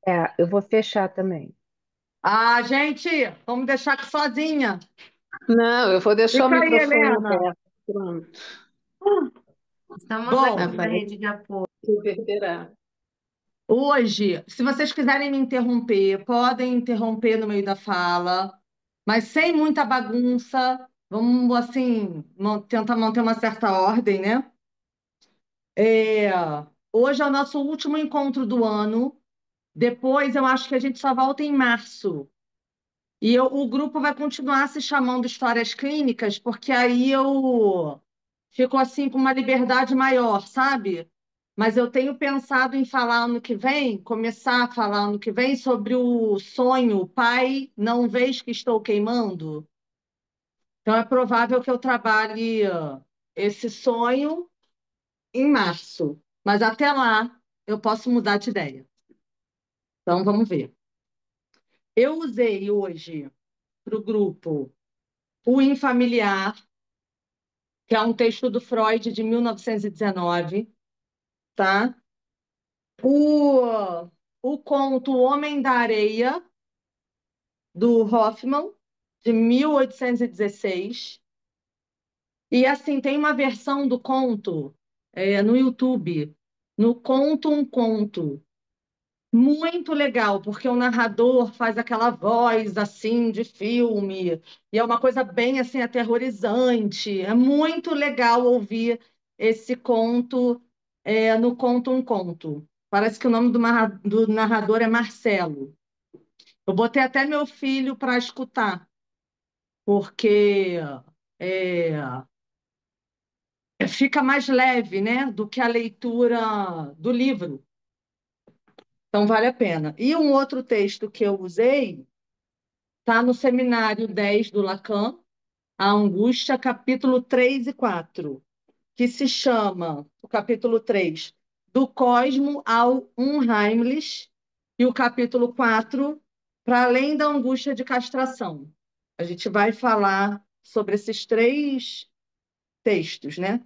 É, eu vou fechar também. Ah, gente, vamos deixar aqui sozinha. Não, eu vou deixar o Fica aí, microfone Helena. aberto. Pronto. Estamos Bom, aqui na Vai rede de apoio. reverberar. hoje, se vocês quiserem me interromper, podem interromper no meio da fala, mas sem muita bagunça. Vamos, assim, tentar manter uma certa ordem, né? É, hoje é o nosso último encontro do ano. Depois, eu acho que a gente só volta em março. O grupo vai continuar se chamando Histórias Clínicas, porque aí eu fico assim com uma liberdade maior, sabe? Mas eu tenho pensado em falar ano que vem, começar a falar ano que vem sobre o sonho, pai, não vês que estou queimando? Então é provável que eu trabalhe esse sonho em março, mas até lá eu posso mudar de ideia. Então vamos ver. Eu usei hoje para o grupo O Infamiliar, que é um texto do Freud de 1919, tá? O conto O Homem da Areia, do Hoffman, de 1816. E assim, tem uma versão do conto no YouTube, no Conto um Conto. Muito legal, porque o narrador faz aquela voz assim de filme, e é uma coisa bem assim aterrorizante. É muito legal ouvir esse conto no Conto um Conto. Parece que o nome do narrador é Marcelo. Eu botei até meu filho para escutar, porque é, fica mais leve, né, do que a leitura do livro. Então vale a pena. E um outro texto que eu usei está no Seminário 10 do Lacan, A Angústia, capítulo 3 e 4, que se chama, o capítulo 3 Do Cosmo ao Unheimlich, e o capítulo 4 Para Além da Angústia de Castração. A gente vai falar sobre esses três textos, né?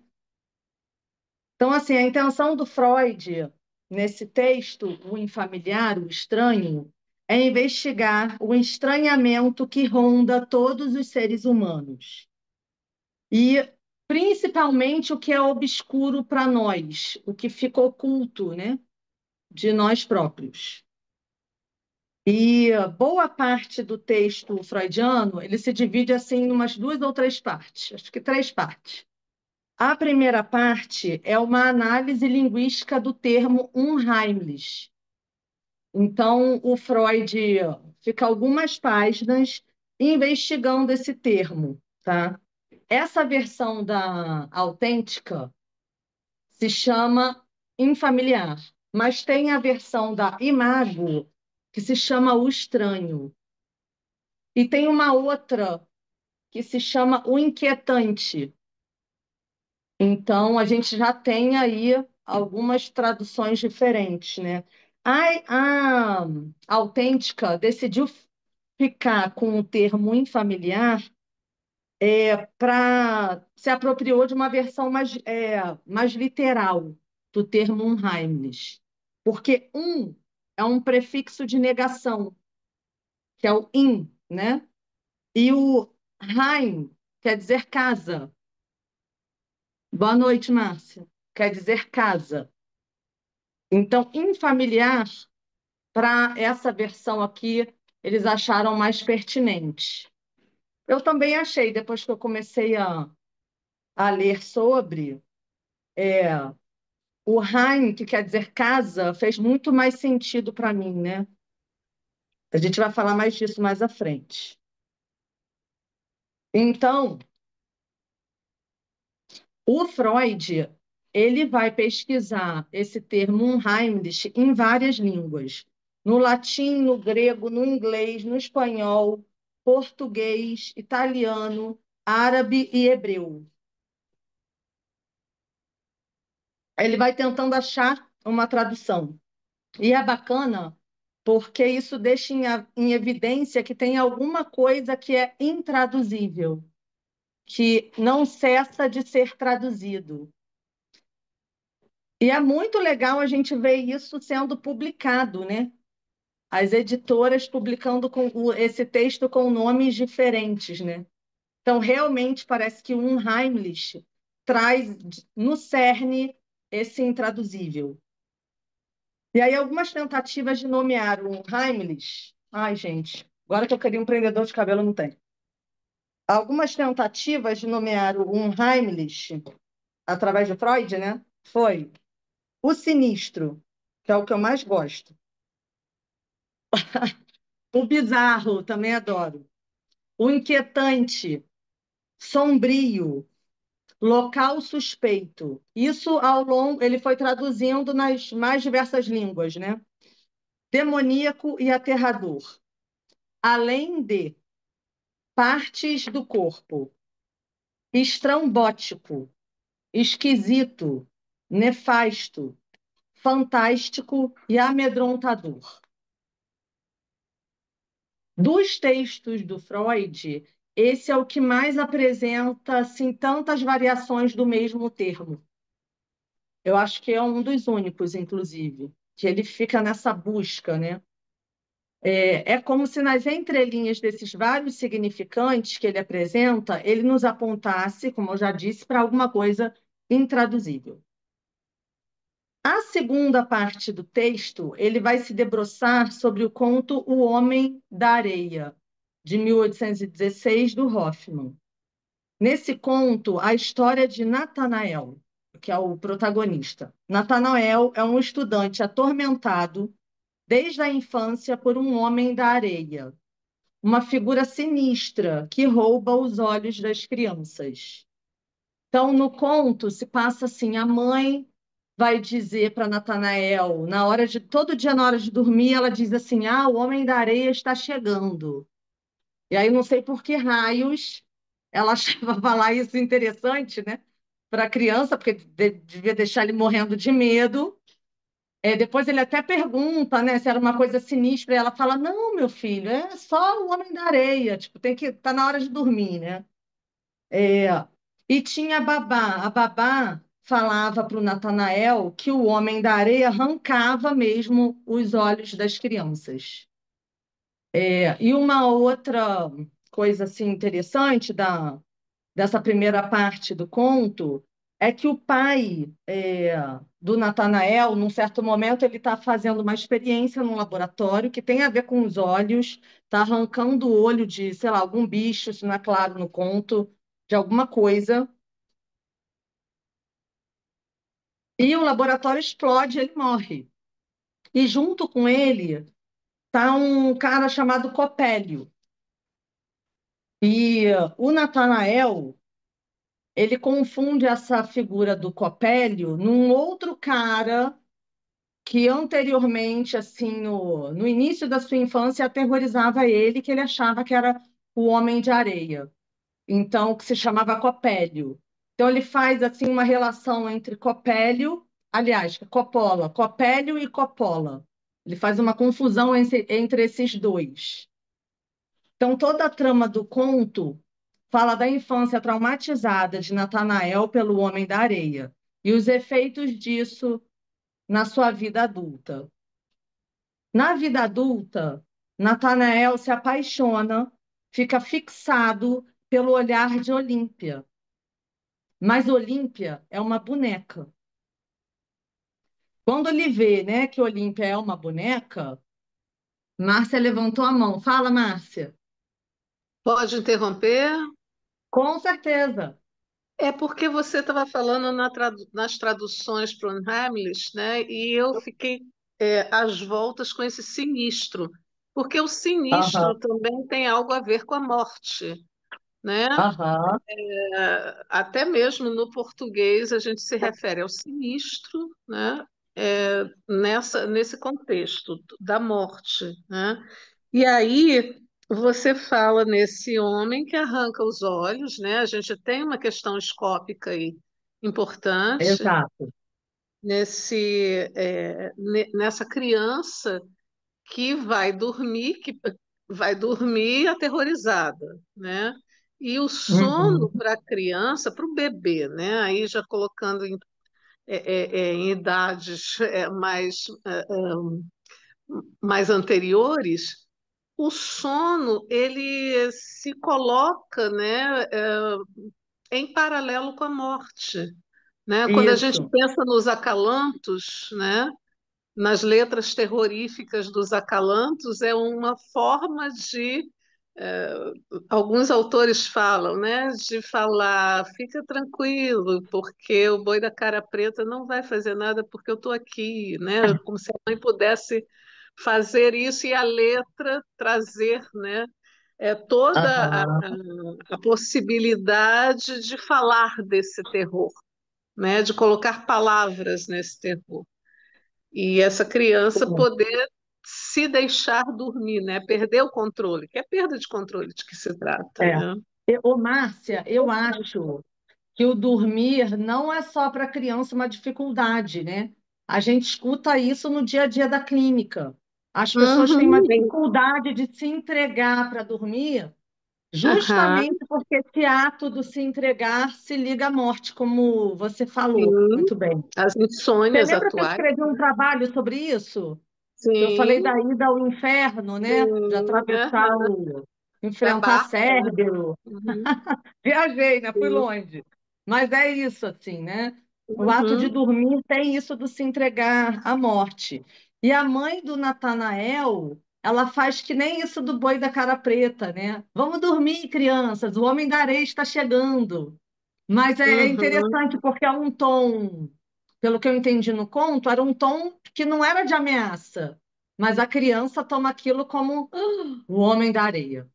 Então, assim, a intenção do Freud, nesse texto, o infamiliar, o estranho, é investigar o estranhamento que ronda todos os seres humanos. E, principalmente, o que é obscuro para nós, o que fica oculto, né, de nós próprios. E boa parte do texto freudiano, ele se divide assim em umas duas ou três partes, acho que três partes. A primeira parte é uma análise linguística do termo Unheimlich. Então, o Freud fica algumas páginas investigando esse termo, tá? Essa versão da autêntica se chama Infamiliar, mas tem a versão da Imago que se chama O Estranho. E tem uma outra que se chama O Inquietante. Então, a gente já tem aí algumas traduções diferentes, né? A autêntica decidiu ficar com o termo infamiliar para se apropriou de uma versão mais literal do termo unheimlich, porque é um prefixo de negação, que é o in, né? E o heim quer dizer casa. Boa noite, Márcia. Quer dizer casa. Então, infamiliar, para essa versão aqui, eles acharam mais pertinente. Eu também achei, depois que eu comecei a ler sobre, o Heim, que quer dizer casa, fez muito mais sentido para mim, né? A gente vai falar mais disso mais à frente. Então, o Freud, ele vai pesquisar esse termo Unheimlich em várias línguas. No latim, no grego, no inglês, no espanhol, português, italiano, árabe e hebreu. Ele vai tentando achar uma tradução. E é bacana porque isso deixa em evidência que tem alguma coisa que é intraduzível, que não cessa de ser traduzido. E é muito legal a gente ver isso sendo publicado, né? as editoras publicando esse texto com nomes diferentes, né? Então, realmente parece que o Unheimlich traz no cerne esse intraduzível. E aí, algumas tentativas de nomear o Unheimlich. Ai, gente, agora que eu queria um prendedor de cabelo, não tem. Algumas tentativas de nomear o Unheimlich, através de Freud, né? Foi o sinistro, que é o que eu mais gosto. O bizarro, também adoro. O inquietante, sombrio, local suspeito. Isso ao longo, ele foi traduzindo nas mais diversas línguas, né? Demoníaco e aterrador. Além de partes do corpo, estrambótico, esquisito, nefasto, fantástico e amedrontador. Dos textos do Freud, esse é o que mais apresenta assim, tantas variações do mesmo termo. Eu acho que é um dos únicos, inclusive, que ele fica nessa busca, né? É como se nas entrelinhas desses vários significantes que ele apresenta, ele nos apontasse, como eu já disse, para alguma coisa intraduzível. A segunda parte do texto, ele vai se debruçar sobre o conto O Homem da Areia, de 1816, do Hoffmann. Nesse conto, a história de Natanael, que é o protagonista. Natanael é um estudante atormentado desde a infância por um homem da areia, uma figura sinistra que rouba os olhos das crianças. Então, no conto, se passa assim: a mãe vai dizer para Natanael, todo dia na hora de dormir, ela diz assim: ah, o homem da areia está chegando. E aí, não sei por que raios ela achava falar isso interessante, né? Para a criança, porque devia deixar ele morrendo de medo. Depois ele até pergunta, né, se era uma coisa sinistra, e ela fala: não, meu filho, é só o homem da areia, tipo, tá na hora de dormir, né? É, e tinha a babá. A babá falava para o Natanael que o homem da areia arrancava mesmo os olhos das crianças. E uma outra coisa assim interessante dessa primeira parte do conto é que o pai do Natanael, num certo momento, ele está fazendo uma experiência num laboratório que tem a ver com os olhos, está arrancando o olho de, sei lá, algum bicho, isso não é claro no conto, de alguma coisa, e o laboratório explode, ele morre. E junto com ele está um cara chamado Copélio. E o Natanael, ele confunde essa figura do Copélio num outro cara que anteriormente, assim, no início da sua infância, aterrorizava ele, que ele achava que era o Homem de Areia, então, que se chamava Copélio. Então, ele faz, assim, uma relação entre Copélio, aliás, Coppola, Copélio e Coppola. Ele faz uma confusão entre esses dois. Então, toda a trama do conto fala da infância traumatizada de Natanael pelo Homem da Areia e os efeitos disso na sua vida adulta. Na vida adulta, Natanael se apaixona, fica fixado pelo olhar de Olímpia. Mas Olímpia é uma boneca. Quando ele vê, né, que Olímpia é uma boneca, Márcia levantou a mão. Fala, Márcia. Pode interromper? Com certeza. É porque você estava falando nas traduções para o Hamlet, né? E eu fiquei às voltas com esse sinistro, porque o Aham, sinistro também tem algo a ver com a morte, né? aham, Até mesmo no português a gente se refere ao sinistro, né? Nesse contexto da morte, né? E aí você fala nesse homem que arranca os olhos, né? A gente tem uma questão escópica aí importante exato. nessa criança que vai dormir aterrorizada, né? E o Uhum, sono para a criança, para o bebê, né? Aí já colocando em idades mais mais anteriores, o sono ele se coloca, né, em paralelo com a morte, né? Quando a gente Isso. pensa nos acalantos, né, nas letras terroríficas dos acalantos, é uma forma de alguns autores falam, né, de falar, fica tranquilo, porque o boi da cara preta não vai fazer nada porque eu estou aqui, né? Como se a mãe pudesse fazer isso e a letra trazer, né, toda Aham. a possibilidade de falar desse terror, né, de colocar palavras nesse terror. E essa criança poder se deixar dormir, né? Perder o controle, que é perda de controle de que se trata, É. né? Ô, Márcia, eu acho que o dormir não é só para a criança uma dificuldade, né? A gente escuta isso no dia a dia da clínica. As pessoas têm uma Uhum, dificuldade de se entregar para dormir, aham, justamente porque esse ato do se entregar se liga à morte, como você falou sim. muito bem. As Você insônias lembra que eu atuais, escrevi um trabalho sobre isso? Que eu falei sim, da ida ao inferno, né? De sim, atravessar aham, da enfrentar barca, né? Cérbero. Uhum, Viajei, né? Fui sim, longe. Mas é isso, assim, né? O ato de uhum, dormir tem isso do se entregar à morte. E a mãe do Natanael, ela faz que nem isso do boi da cara preta, né? Vamos dormir, crianças, o homem da areia está chegando. Mas é uhum, interessante porque é um tom, pelo que eu entendi no conto, era um tom que não era de ameaça, mas a criança toma aquilo como o homem da areia.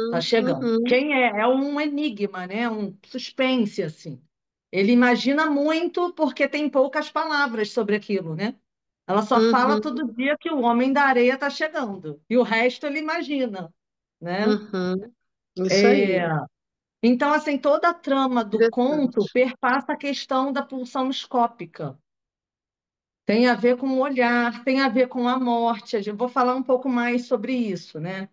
Tá chegando. uhum, Quem é? É um enigma, né? Um suspense, assim. Ele imagina muito porque tem poucas palavras sobre aquilo, né? Ela só fala uhum, todo dia que o homem da areia está chegando. E o resto ele imagina, né? uhum. Isso É, aí, então, assim, toda a trama do conto interessante. perpassa a questão da pulsão escópica. Tem a ver com o olhar, tem a ver com a morte. Eu vou falar um pouco mais sobre isso, né?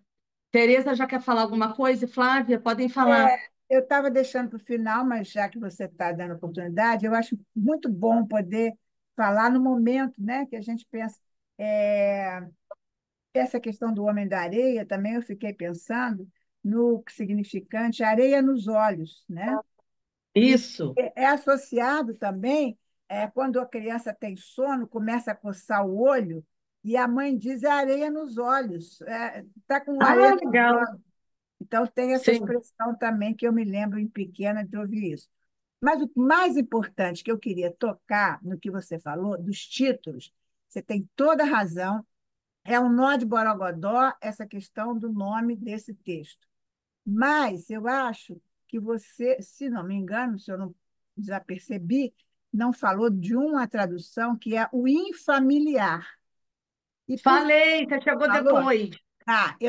Tereza já quer falar alguma coisa? E Flávia, podem falar. Eu estava deixando para o final, mas já que você está dando oportunidade, eu acho muito bom poder falar no momento, né, que a gente pensa. é, Essa questão do homem da areia também eu fiquei pensando no significante areia nos olhos, né? E Isso, é associado também quando a criança tem sono, começa a coçar o olho, e a mãe diz é areia nos olhos, está com areia ah, nos legal. olhos. Então, tem essa Sim, expressão também que eu me lembro em pequena de ouvir isso. Mas o mais importante que eu queria tocar no que você falou, dos títulos, você tem toda a razão, é um nó de Borogodó essa questão do nome desse texto. Mas eu acho que você, se não me engano, se eu não desapercebi, não falou de uma tradução que é o infamiliar. E por falei, você chegou falou? depois.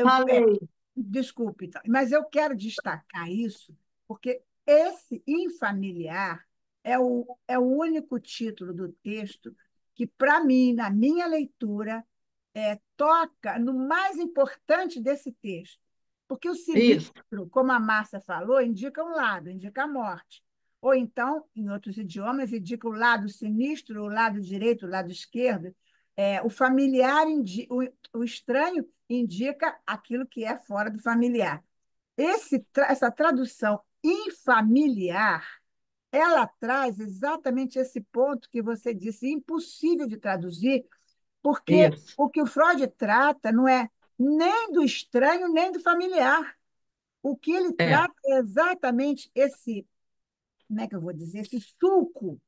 É, Falei. desculpe, então, mas eu quero destacar isso, porque esse infamiliar é o único título do texto que, para mim, na minha leitura, toca no mais importante desse texto. Porque o Isso, sinistro, como a Márcia falou, indica um lado, indica a morte. Ou então, em outros idiomas, indica o lado sinistro, o lado direito, o lado esquerdo. O familiar, o estranho, indica aquilo que é fora do familiar. Essa tradução infamiliar, ela traz exatamente esse ponto que você disse, impossível de traduzir, porque isso. o que o Freud trata não é nem do estranho, nem do familiar. O que ele É, trata é exatamente esse, como é que eu vou dizer, esse sulco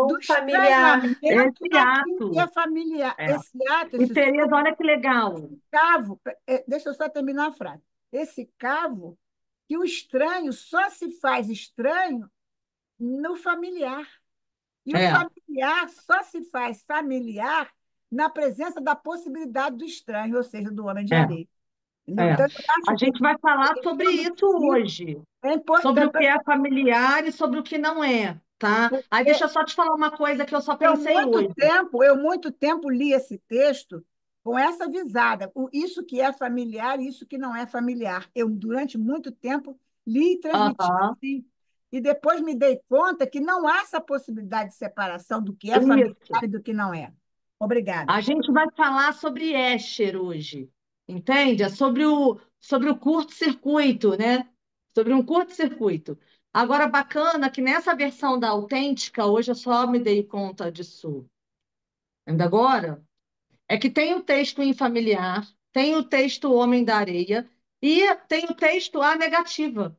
do Não familiar. estranhamento esse daquilo que é ato. familiar. É. Esse ato, E esse Tereza, olha que legal. cavo, deixa eu só terminar a frase. Esse cavo que o estranho só se faz estranho no familiar. E o É, familiar só se faz familiar na presença da possibilidade do estranho, ou seja, do homem de é, areia. Entendeu? é. Então, eu A acho que gente vai falar sobre questão do isso ciclo hoje, é sobre o que importante, é familiar e sobre o que não é, tá? Aí porque deixa eu só te falar uma coisa que eu só pensei hoje. eu muito tempo li esse texto com essa visada, isso que é familiar e isso que não é familiar. Eu, durante muito tempo, li e transmiti Aham, assim. E depois me dei conta que não há essa possibilidade de separação do que é familiar isso. e do que não é. Obrigada. A gente vai falar sobre Escher hoje, entende? É sobre o curto-circuito, né? Sobre um curto-circuito. Agora, bacana que nessa versão da autêntica, hoje eu só me dei conta disso ainda agora, é que tem o texto infamiliar, tem o texto Homem da Areia e tem o texto A negativa.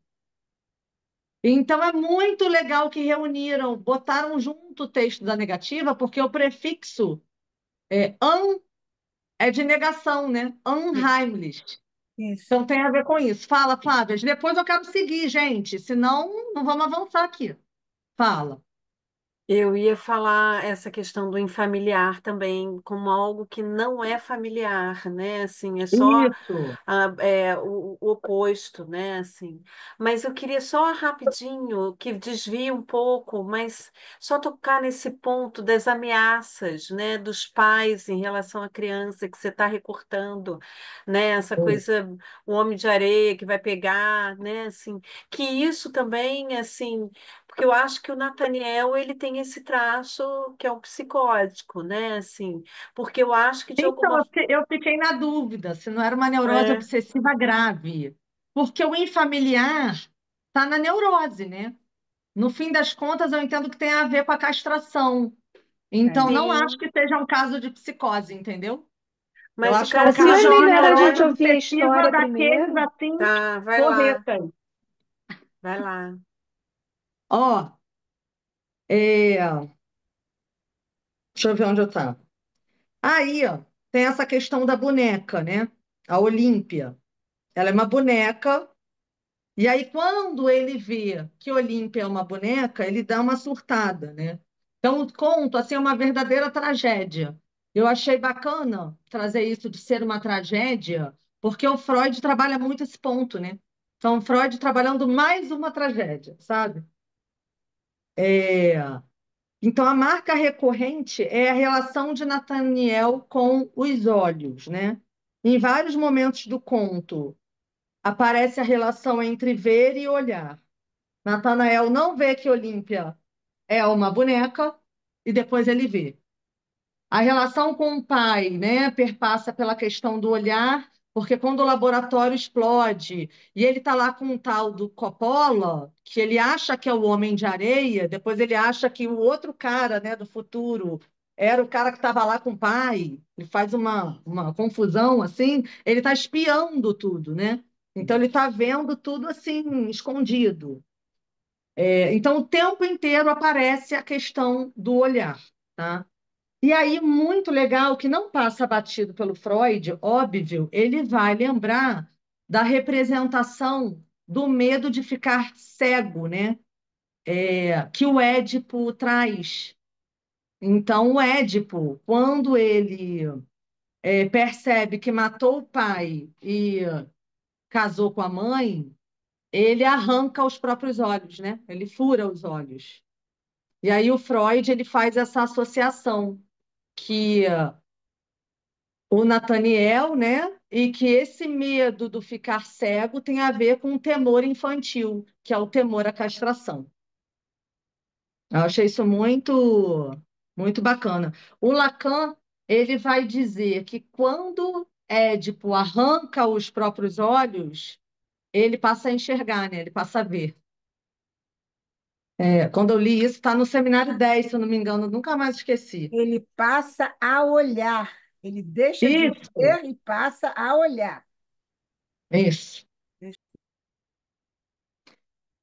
Então é muito legal que reuniram, botaram junto o texto da negativa, porque o prefixo an é de negação, né? Unheimlich. Isso. Então tem a ver com isso. Fala, Flávia. Depois eu quero seguir, gente, senão não vamos avançar aqui. Fala. Eu ia falar essa questão do infamiliar também como algo que não é familiar, né? Assim, é só Isso. o oposto, né? Assim, mas eu queria só rapidinho que desvie um pouco, mas só tocar nesse ponto das ameaças, né? Dos pais em relação à criança que você está recortando, né? Essa coisa, o homem de areia que vai pegar, né? Assim, que isso também, assim, porque eu acho que o Nathaniel ele tem esse traço que é um psicótico, né? Assim, porque eu acho que de Então, alguma eu fiquei na dúvida se não era uma neurose é, obsessiva grave. Porque o infamiliar está na neurose, né? No fim das contas, eu entendo que tem a ver com a castração. Então, É. não acho sim, que seja um caso de psicose, entendeu? Eu mas o acho que é um caso de caso de Cassiane, não era a Jó, gente neurose ouvir a obsessiva história daqueles primeiro? assim, tá, vai lá, porretas. vai lá. Ó, é, deixa eu ver onde eu estava. Aí, ó, tem essa questão da boneca, né? A Olímpia. Ela é uma boneca, e aí quando ele vê que Olímpia é uma boneca, ele dá uma surtada, né? Então, o conto, assim, é uma verdadeira tragédia. Eu achei bacana trazer isso de ser uma tragédia, porque o Freud trabalha muito esse ponto, né? Então, o Freud trabalhando mais uma tragédia, sabe? Então, a marca recorrente é a relação de Nathaniel com os olhos, né? Em vários momentos do conto, aparece a relação entre ver e olhar. Nathanael não vê que Olímpia é uma boneca e depois ele vê. A relação com o pai, né, perpassa pela questão do olhar, porque quando o laboratório explode e ele está lá com um tal do Coppola, que ele acha que é o Homem de Areia, depois ele acha que o outro cara, né, do futuro era o cara que estava lá com o pai, ele faz uma confusão assim, ele está espiando tudo, né? Então ele está vendo tudo assim, escondido. Então o tempo inteiro aparece a questão do olhar, tá? E aí, muito legal, que não passa batido pelo Freud, óbvio, ele vai lembrar da representação do medo de ficar cego, né? Que o Édipo traz. Então, o Édipo, quando ele percebe que matou o pai e casou com a mãe, ele arranca os próprios olhos, né? Ele fura os olhos. E aí o Freud ele faz essa associação que o Nathaniel, né? E que esse medo do ficar cego tem a ver com o temor infantil, que é o temor à castração. Eu achei isso muito bacana. O Lacan, ele vai dizer que quando Édipo arranca os próprios olhos, ele passa a enxergar, né? Ele passa a ver. Quando eu li isso, está no seminário 10, se eu não me engano, nunca mais esqueci. Ele passa a olhar. Ele deixa de Isso, ver e passa a olhar. isso.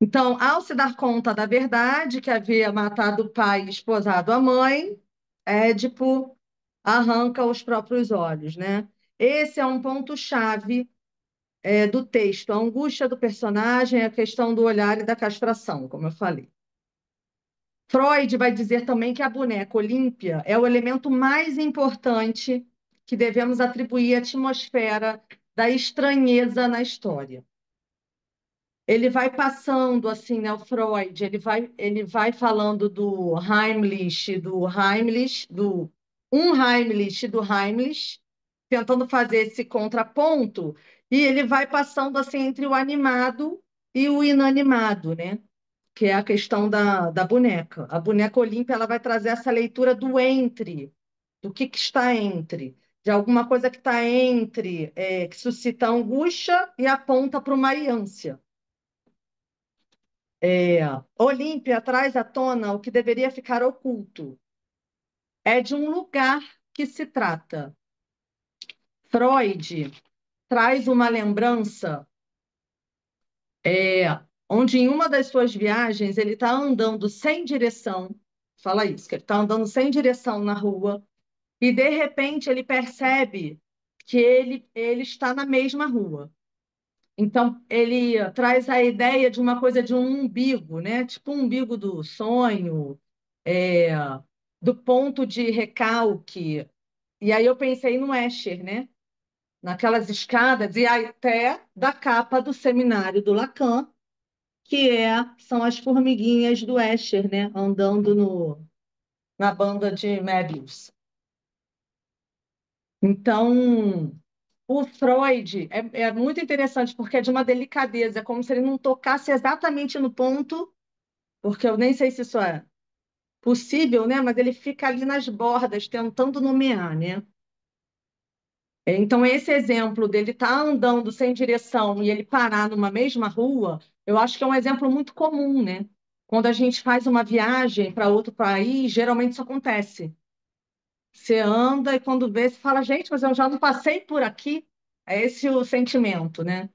Então, ao se dar conta da verdade, que havia matado o pai e esposado a mãe, Édipo arranca os próprios olhos, né? Esse é um ponto-chave, do texto, a angústia do personagem, a questão do olhar e da castração, como eu falei. Freud vai dizer também que a boneca Olímpia é o elemento mais importante que devemos atribuir à atmosfera da estranheza na história. Ele vai passando assim, né, o Freud, ele vai falando do Heimlich, do Unheimlich e do Heimlich, tentando fazer esse contraponto, e ele vai passando assim entre o animado e o inanimado, né? Que é a questão da boneca. A boneca Olímpia ela vai trazer essa leitura do entre, do que está entre, de alguma coisa que está entre, que suscita angústia e aponta para uma ânsia. Olímpia traz à tona o que deveria ficar oculto. É de um lugar que se trata. Freud traz uma lembrança, onde em uma das suas viagens ele está andando sem direção, fala isso, que ele está andando sem direção na rua, e de repente ele percebe que ele está na mesma rua. Então, ele traz a ideia de uma coisa de um umbigo, né? Tipo um umbigo do sonho, é, do ponto de recalque. E aí eu pensei no Escher, né? Naquelas escadas, e até da capa do seminário do Lacan, que são as formiguinhas do Escher, né? Andando na banda de Möbius. Então, o Freud é muito interessante, porque é de uma delicadeza, é como se ele não tocasse exatamente no ponto, porque eu nem sei se isso é possível, né? Mas ele fica ali nas bordas, tentando nomear, né? Então, esse exemplo dele estar andando sem direção e ele parar numa mesma rua, eu acho que é um exemplo muito comum, né? Quando a gente faz uma viagem para outro país, geralmente isso acontece. Você anda e quando vê, você fala, gente, mas eu já não passei por aqui. É esse o sentimento, né?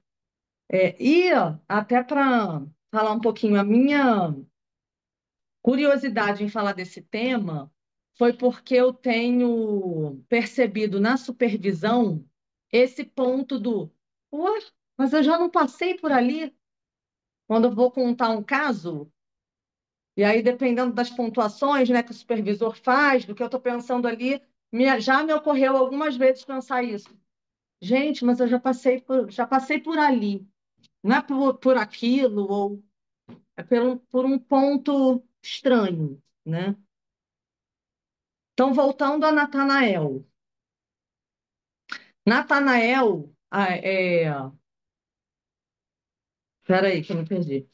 E ó, até para falar um pouquinho, a minha curiosidade em falar desse tema foi porque eu tenho percebido na supervisão esse ponto do, ué, mas eu já não passei por ali quando eu vou contar um caso, e aí dependendo das pontuações, né, que o supervisor faz, do que eu estou pensando ali, já me ocorreu algumas vezes pensar isso. Gente, mas eu já passei por ali, não é por aquilo, ou é por um ponto estranho, né? Então, voltando a Natanael. Natanael, peraí, que eu me perdi.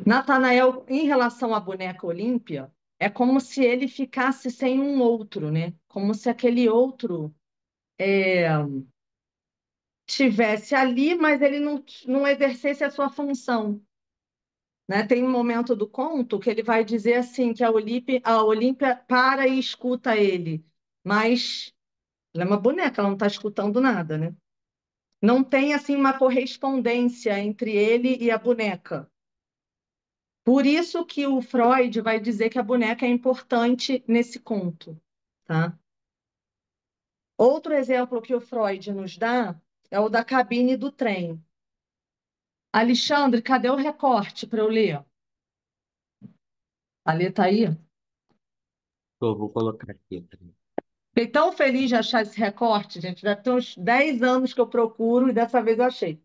Natanael, em relação à boneca Olímpia, é como se ele ficasse sem um outro, né? Como se aquele outro tivesse ali, mas ele não exercesse a sua função, né? Tem um momento do conto que ele vai dizer assim que a Olímpia para e escuta ele, mas ela é uma boneca, ela não está escutando nada, né? Não tem assim uma correspondência entre ele e a boneca. Por isso que o Freud vai dizer que a boneca é importante nesse conto, tá? Outro exemplo que o Freud nos dá é o da cabine do trem. Alexandre, cadê o recorte para eu ler? A letra aí? Vou colocar aqui. Fiquei tão feliz de achar esse recorte, gente. Já tem uns 10 anos que eu procuro e dessa vez eu achei.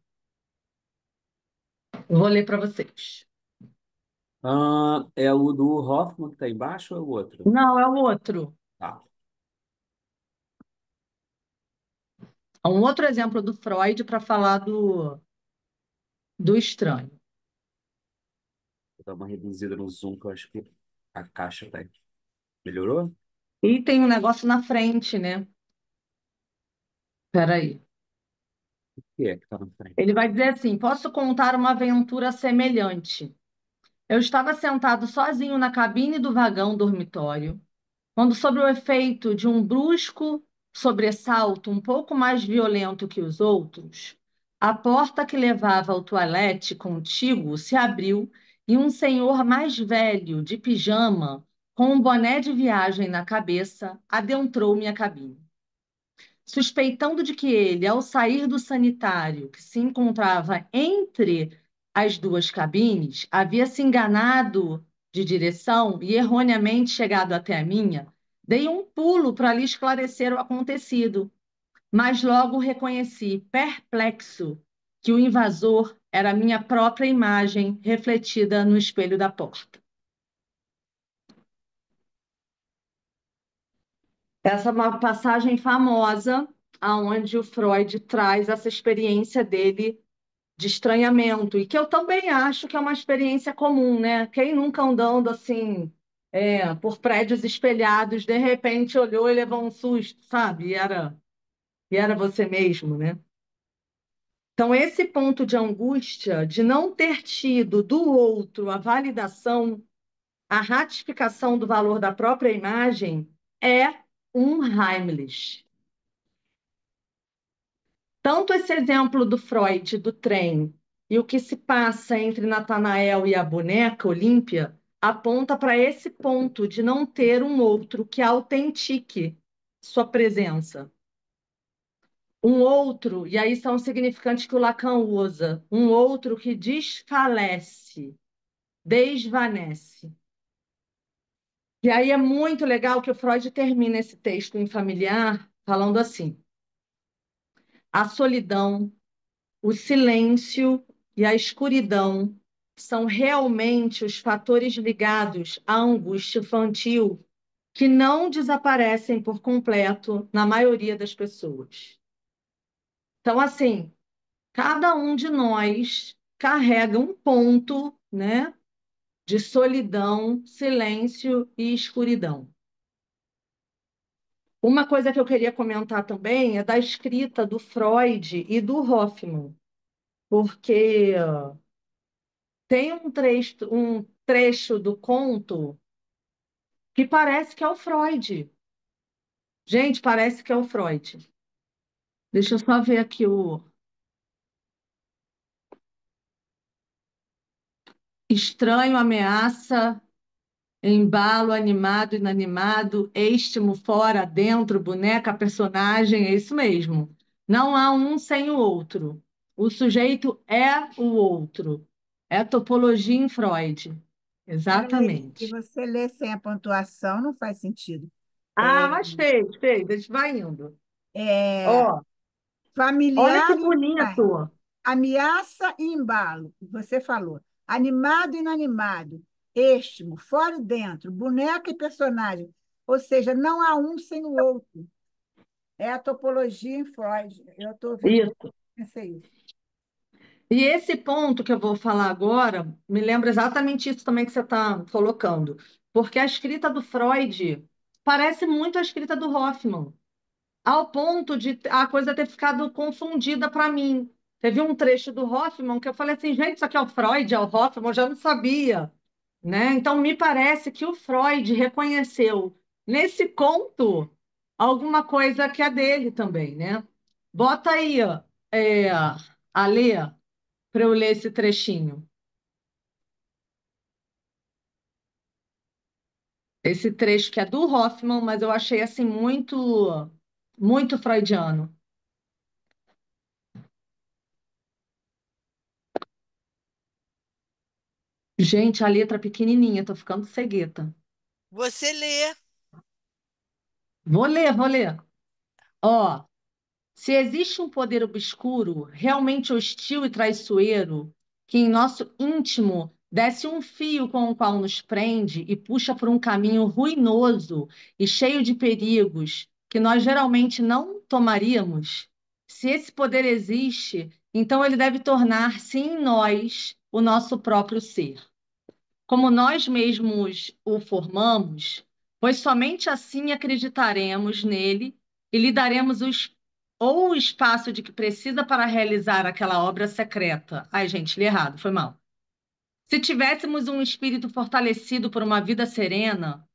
Vou ler para vocês. É o do Hoffman que está embaixo ou é o outro? Não, é o outro. Tá. É um outro exemplo do Freud para falar do estranho. Vou dar uma reduzida no zoom, que eu acho que a caixa tá. Melhorou? E tem um negócio na frente, né? Peraí. O que é que tá na frente? Ele vai dizer assim: posso contar uma aventura semelhante. Eu estava sentado sozinho na cabine do vagão dormitório, quando, sob o efeito de um brusco sobressalto um pouco mais violento que os outros, a porta que levava ao toalete contíguo se abriu e um senhor mais velho, de pijama, com um boné de viagem na cabeça, adentrou minha cabine. Suspeitando de que ele, ao sair do sanitário, que se encontrava entre as duas cabines, havia se enganado de direção e erroneamente chegado até a minha, dei um pulo para lhe esclarecer o acontecido, mas logo reconheci, perplexo, que o invasor era a minha própria imagem refletida no espelho da porta. Essa é uma passagem famosa, aonde o Freud traz essa experiência dele de estranhamento, e que eu também acho que é uma experiência comum, né? Quem nunca andando assim por prédios espelhados, de repente olhou e levou um susto, sabe? E era você mesmo, né? Então, esse ponto de angústia de não ter tido do outro a validação, a ratificação do valor da própria imagem, é um Heimlich. Tanto esse exemplo do Freud, do trem, e o que se passa entre Natanael e a boneca Olímpia, aponta para esse ponto de não ter um outro que autentique sua presença. Um outro, e aí são significantes que o Lacan usa, um outro que desfalece, desvanece. E aí é muito legal que o Freud termina esse texto em Familiar falando assim: a solidão, o silêncio e a escuridão são realmente os fatores ligados à angústia infantil que não desaparecem por completo na maioria das pessoas. Então, assim, cada um de nós carrega um ponto, né, de solidão, silêncio e escuridão. Uma coisa que eu queria comentar também é da escrita do Freud e do Hoffmann, porque tem um trecho do conto que parece que é o Freud. Gente, parece que é o Freud. Deixa eu só ver aqui o estranho, ameaça, embalo, animado, inanimado, êxtimo, fora, dentro, boneca, personagem, é isso mesmo. Não há um sem o outro. O sujeito é o outro. É topologia em Freud. Peraí, se Exatamente. você lê sem a pontuação, não faz sentido. Ah, mas fez, deixa vai indo. É, Ó, olha que familiar e bonito. ameaça e embalo, você falou. Animado e inanimado, êxtimo, fora e dentro, boneca e personagem. Ou seja, não há um sem o outro. É a topologia em Freud. Eu estou ouvindo você Isso. pensei isso. E esse ponto que eu vou falar agora me lembra exatamente isso também que você está colocando. Porque a escrita do Freud parece muito a escrita do Hoffmann, ao ponto de a coisa ter ficado confundida para mim. Teve um trecho do Hoffmann que eu falei assim, gente, isso aqui é o Freud, é o Hoffmann, eu já não sabia, né? Então me parece que o Freud reconheceu nesse conto alguma coisa que é dele também, né? Bota aí, ó, Alê, para eu ler esse trechinho. Esse trecho que é do Hoffmann, mas eu achei assim muito freudiano. Gente, a letra pequenininha, tô ficando cegueta. Você lê. Vou ler. Ó, se existe um poder obscuro, realmente hostil e traiçoeiro, que em nosso íntimo desce um fio com o qual nos prende e puxa por um caminho ruinoso e cheio de perigos que nós geralmente não tomaríamos, se esse poder existe, então ele deve tornar-se em nós o nosso próprio ser. Como nós mesmos o formamos, pois somente assim acreditaremos nele e lhe daremos ou o espaço de que precisa para realizar aquela obra secreta. Ai, gente, li errado, foi mal. Se tivéssemos um espírito fortalecido por uma vida serena,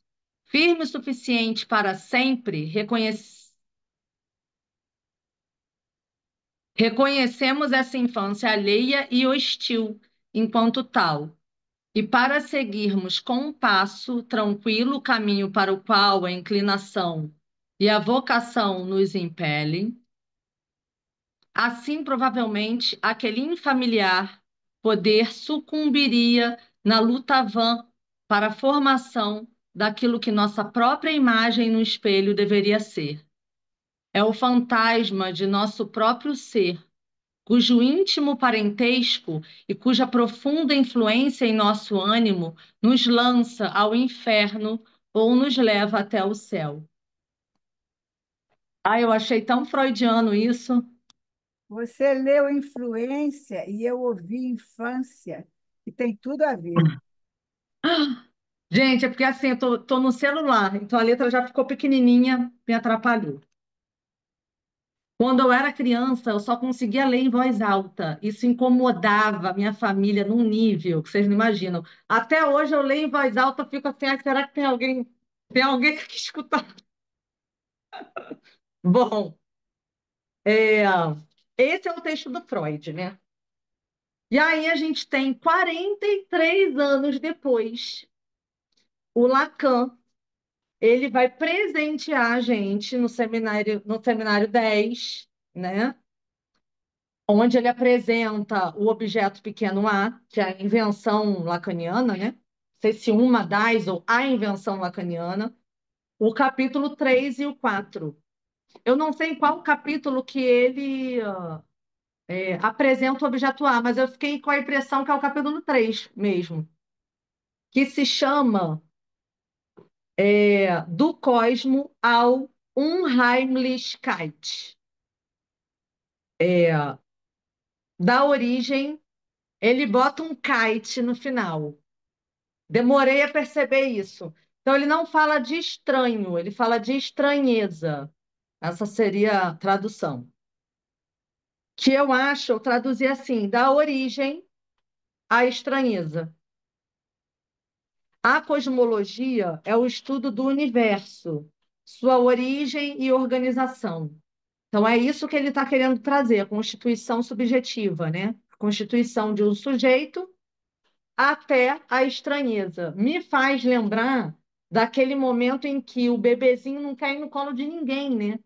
firme o suficiente para sempre reconhecemos essa infância alheia e hostil enquanto tal. E para seguirmos com um passo tranquilo o caminho para o qual a inclinação e a vocação nos impelem, assim provavelmente aquele infamiliar poder sucumbiria na luta vã para a formação daquilo que nossa própria imagem no espelho deveria ser. É o fantasma de nosso próprio ser, cujo íntimo parentesco e cuja profunda influência em nosso ânimo nos lança ao inferno ou nos leva até o céu. Ah, eu achei tão freudiano isso. Você leu influência e eu ouvi infância, e tem tudo a ver. Gente, é porque assim, eu tô no celular, então a letra já ficou pequenininha, me atrapalhou. Quando eu era criança, eu só conseguia ler em voz alta. Isso incomodava a minha família num nível que vocês não imaginam. Até hoje eu leio em voz alta, eu fico assim, "Ai, será que tem alguém que quer escutar?" Bom, é, esse é o texto do Freud, né? E aí a gente tem 43 anos depois, o Lacan, ele vai presentear a gente no seminário 10, né? Onde ele apresenta o objeto pequeno A, que é a invenção lacaniana, né? Não sei se uma das ou a invenção lacaniana, o capítulo 3 e o 4. Eu não sei em qual capítulo que ele apresenta o objeto A, mas eu fiquei com a impressão que é o capítulo 3 mesmo, que se chama Do Cosmo ao Unheimlichkeit. Da origem, ele bota um kite no final. Demorei a perceber isso. Então, ele não fala de estranho, ele fala de estranheza. Essa seria a tradução. Que eu traduzi assim: da origem à estranheza. A cosmologia é o estudo do universo, sua origem e organização. Então, é isso que ele está querendo trazer, a constituição subjetiva, né? A constituição de um sujeito até a estranheza. Me faz lembrar daquele momento em que o bebezinho não cai no colo de ninguém, né?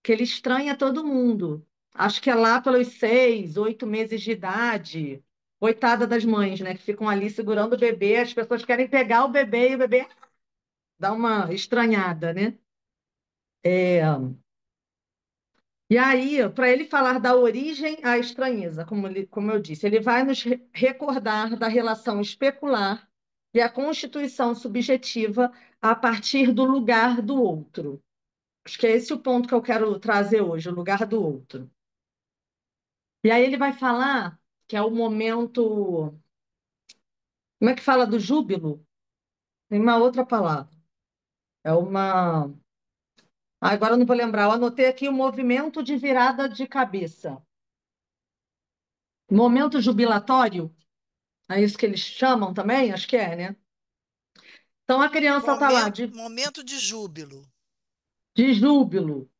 Que ele estranha todo mundo. Acho que é lá pelos 6, 8 meses de idade. Coitada das mães, né? Que ficam ali segurando o bebê, as pessoas querem pegar o bebê e o bebê dá uma estranhada, né? E aí, para ele falar da origem à estranheza, como eu disse, ele vai nos recordar da relação especular e a constituição subjetiva a partir do lugar do outro. Acho que é esse o ponto que eu quero trazer hoje, o lugar do outro. E aí ele vai falar que é o momento. Como é que fala do júbilo? Tem uma outra palavra. É uma. Agora eu não vou lembrar. Eu anotei aqui o movimento de virada de cabeça. Momento jubilatório. É isso que eles chamam também? Acho que é, né? Então a criança está lá Momento de júbilo. de júbilo,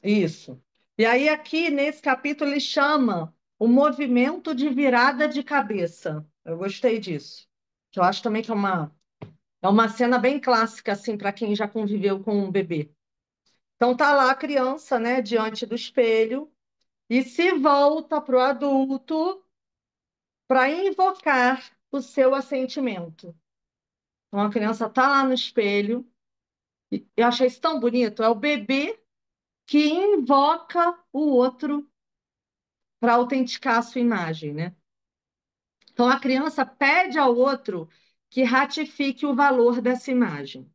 isso. E aí aqui nesse capítulo ele chama o movimento de virada de cabeça. Eu gostei disso. Eu acho também que é uma cena bem clássica assim para quem já conviveu com um bebê. Então tá lá a criança, né, diante do espelho e se volta para o adulto para invocar o seu assentimento. Então a criança está lá no espelho. Eu achei isso tão bonito. É o bebê que invoca o outro para autenticar a sua imagem, né? Então a criança pede ao outro que ratifique o valor dessa imagem.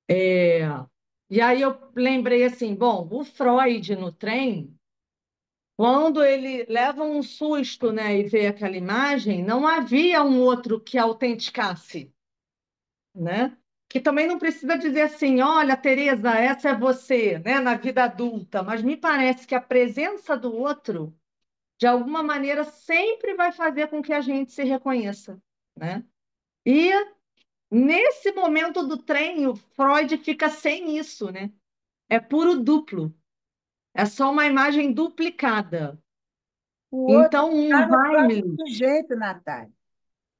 E aí eu lembrei assim, bom, o Freud no trem, quando ele leva um susto, né, e vê aquela imagem, não havia um outro que autenticasse, né? Que também não precisa dizer assim, olha, Tereza, essa é você, né, na vida adulta, mas me parece que a presença do outro, de alguma maneira, sempre vai fazer com que a gente se reconheça, né? E nesse momento do trem, o Freud fica sem isso, né? É puro duplo, é só uma imagem duplicada. O outro Então, está um no próprio Heimlich, sujeito, Natália.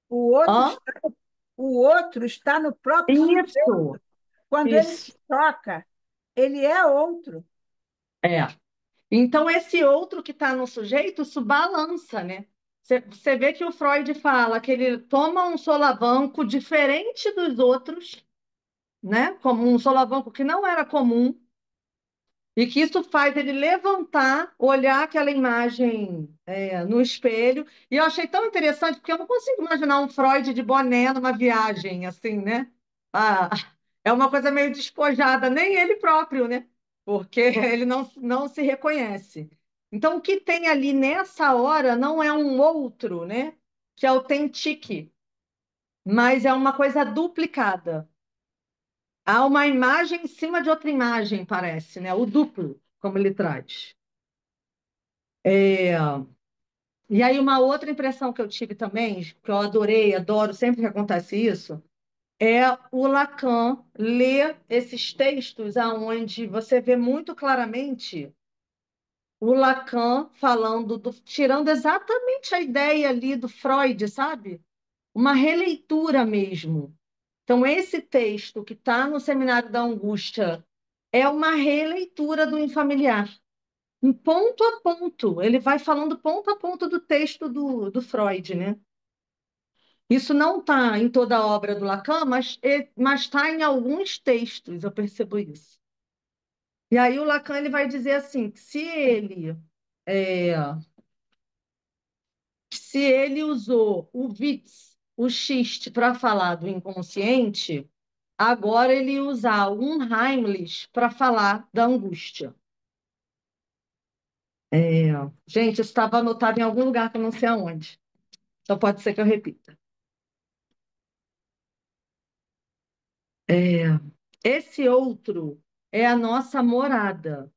O outro ó, está, o outro está no próprio sujeito. isso, Quando ele se isso, toca, ele é outro. é. Então, esse outro que está no sujeito, isso balança, né? Você vê que o Freud fala que ele toma um solavanco diferente dos outros, né? Como um solavanco que não era comum, e que isso faz ele levantar, olhar aquela imagem no espelho. E eu achei tão interessante, porque eu não consigo imaginar um Freud de boné numa viagem, assim, né? Ah, é uma coisa meio despojada, nem ele próprio, né? Porque ele não se reconhece. Então, o que tem ali nessa hora não é um outro, né? Que autentique mas é uma coisa duplicada. Há uma imagem em cima de outra imagem, parece, né? O duplo, como ele traz. É, E aí, uma outra impressão que eu tive também, que eu adorei, adoro, sempre que acontece isso, é o Lacan ler esses textos aonde você vê muito claramente o Lacan falando, tirando exatamente a ideia ali do Freud, sabe? Uma releitura mesmo. Então, esse texto que está no Seminário da Angústia é uma releitura do Infamiliar. Em ponto a ponto, ele vai falando ponto a ponto do texto do Freud, né? Isso não está em toda a obra do Lacan, mas está em alguns textos, eu percebo isso. E aí o Lacan ele vai dizer assim, que é, se ele usou o Witz, o xiste, para falar do inconsciente, agora ele ia usar um Heimlich para falar da angústia. Gente, isso estava anotado em algum lugar que eu não sei aonde. Então pode ser que eu repita. É, Esse outro é a nossa morada.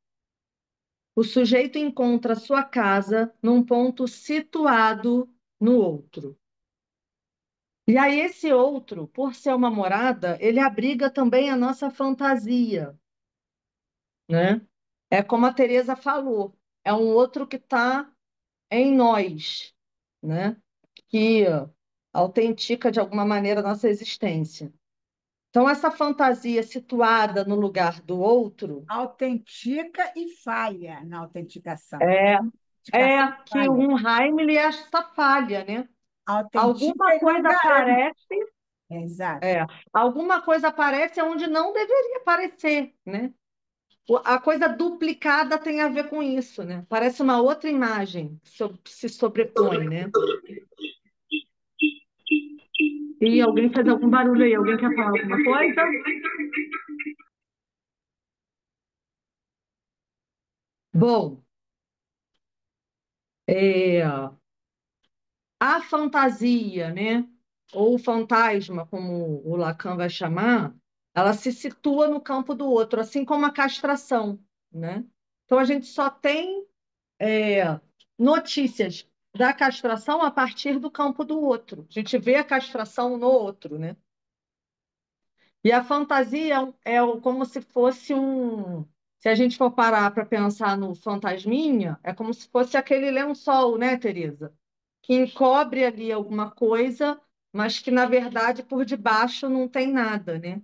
O sujeito encontra sua casa num ponto situado no outro. E aí, esse outro, por ser uma morada, ele abriga também a nossa fantasia, né? É como a Teresa falou, é um outro que está em nós, né? Que autentica de alguma maneira a nossa existência. Então, essa fantasia situada no lugar do outro Autentica e falha na autenticação. é, Tem autenticação é e que falha. um Heimlich é essa falha, né? Autentica Alguma e não coisa garante. aparece, Exato. é, alguma coisa aparece onde não deveria aparecer, né? A coisa duplicada tem a ver com isso, né? Parece uma outra imagem que se sobrepõe, né? E alguém faz algum barulho aí? Alguém quer falar alguma coisa? Bom, é, a fantasia, né? Ou o fantasma, como o Lacan vai chamar, ela se situa no campo do outro, assim como a castração, né? Então a gente só tem notícias da castração a partir do campo do outro. A gente vê a castração no outro, né? E a fantasia como se fosse um. Se a gente for parar para pensar no fantasminha, é como se fosse aquele lençol, né, Teresa? Que encobre ali alguma coisa, mas que, na verdade, por debaixo não tem nada, né?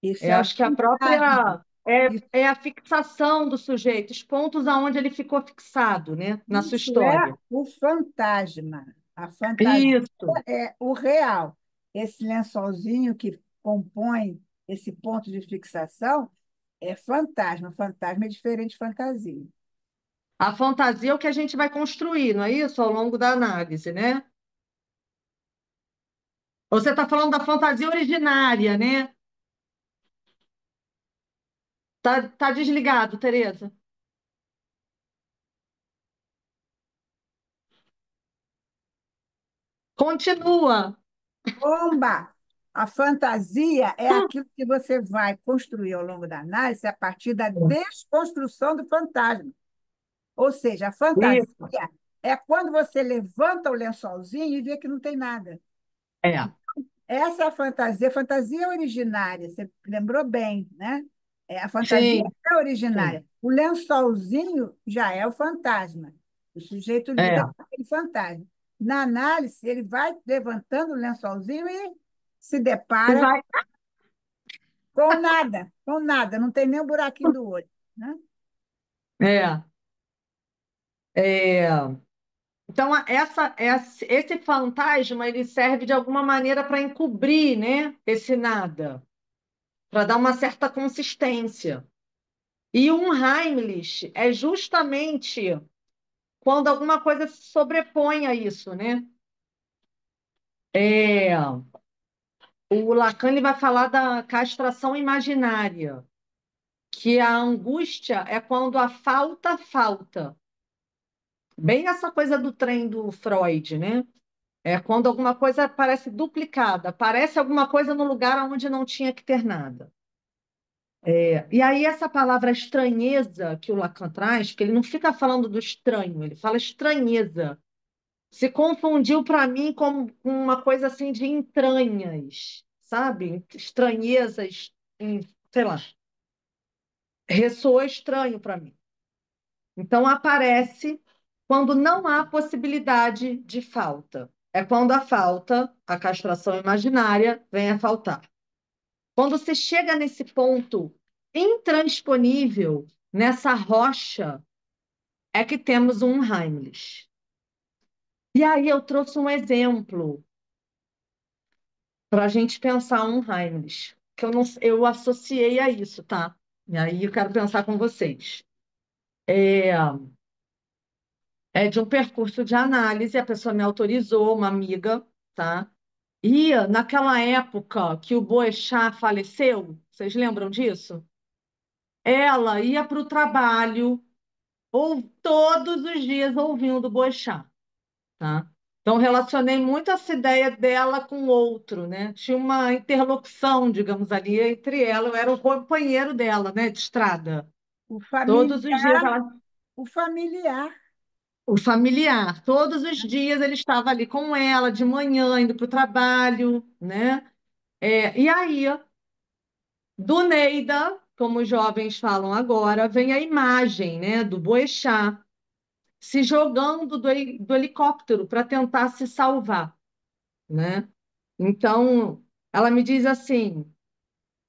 Isso Eu é o acho que a fantasma. própria. É, Isso, é a fixação do sujeito, os pontos aonde ele ficou fixado, né, na sua isso é história. o fantasma. A fantasia Isso. é o real. Esse lençolzinho que compõe esse ponto de fixação é fantasma. Fantasma é diferente de fantasia. A fantasia é o que a gente vai construir, não é isso? Ao longo da análise, né? Você está falando da fantasia originária, né? Tá desligado, Tereza. Continua. Bomba! A fantasia é aquilo que você vai construir ao longo da análise a partir da desconstrução do fantasma. Ou seja, a fantasia Isso. é quando você levanta o lençolzinho e vê que não tem nada. É. Essa é a fantasia originária, você lembrou bem, né? A fantasia Sim, é sim. originária. O lençolzinho já é o fantasma. O sujeito É. lida com aquele fantasma. Na análise, ele vai levantando o lençolzinho e se E depara vai. com nada, não tem nem o buraquinho do olho, né? É. É. Então, esse fantasma ele serve de alguma maneira para encobrir, né, esse nada, para dar uma certa consistência. E um Heimlich é justamente quando alguma coisa se sobrepõe a isso, né? É, o Lacan ele vai falar da castração imaginária, que a angústia é quando a falta falta. Bem essa coisa do trem do Freud, né? É quando alguma coisa parece duplicada, parece alguma coisa no lugar onde não tinha que ter nada. E aí, essa palavra estranheza que o Lacan traz, que ele não fica falando do estranho, ele fala estranheza, se confundiu para mim com uma coisa assim de entranhas, sabe? Estranhezas, sei lá, ressoou estranho para mim. Então, aparece quando não há possibilidade de falta. É quando a falta, a castração imaginária, vem a faltar. Quando se chega nesse ponto intransponível, nessa rocha, é que temos um Heimlich. E aí eu trouxe um exemplo para a gente pensar um Heimlich, que eu, não, eu associei a isso, tá? E aí eu quero pensar com vocês. É de um percurso de análise, a pessoa me autorizou, uma amiga, tá? E naquela época que o Boechat faleceu, vocês lembram disso? Ela ia para o trabalho ou todos os dias ouvindo Boechat, tá? Então relacionei muito essa ideia dela com o outro, né? Tinha uma interlocução, digamos ali, entre ela, eu era o companheiro dela, né, de estrada. O Todos os dias familiar, ela o familiar. O familiar, todos os dias ele estava ali com ela, de manhã, indo para o trabalho, né? E aí, do Neida, como os jovens falam agora, vem a imagem, né, do Boechat se jogando do helicóptero para tentar se salvar, né? Então, ela me diz assim,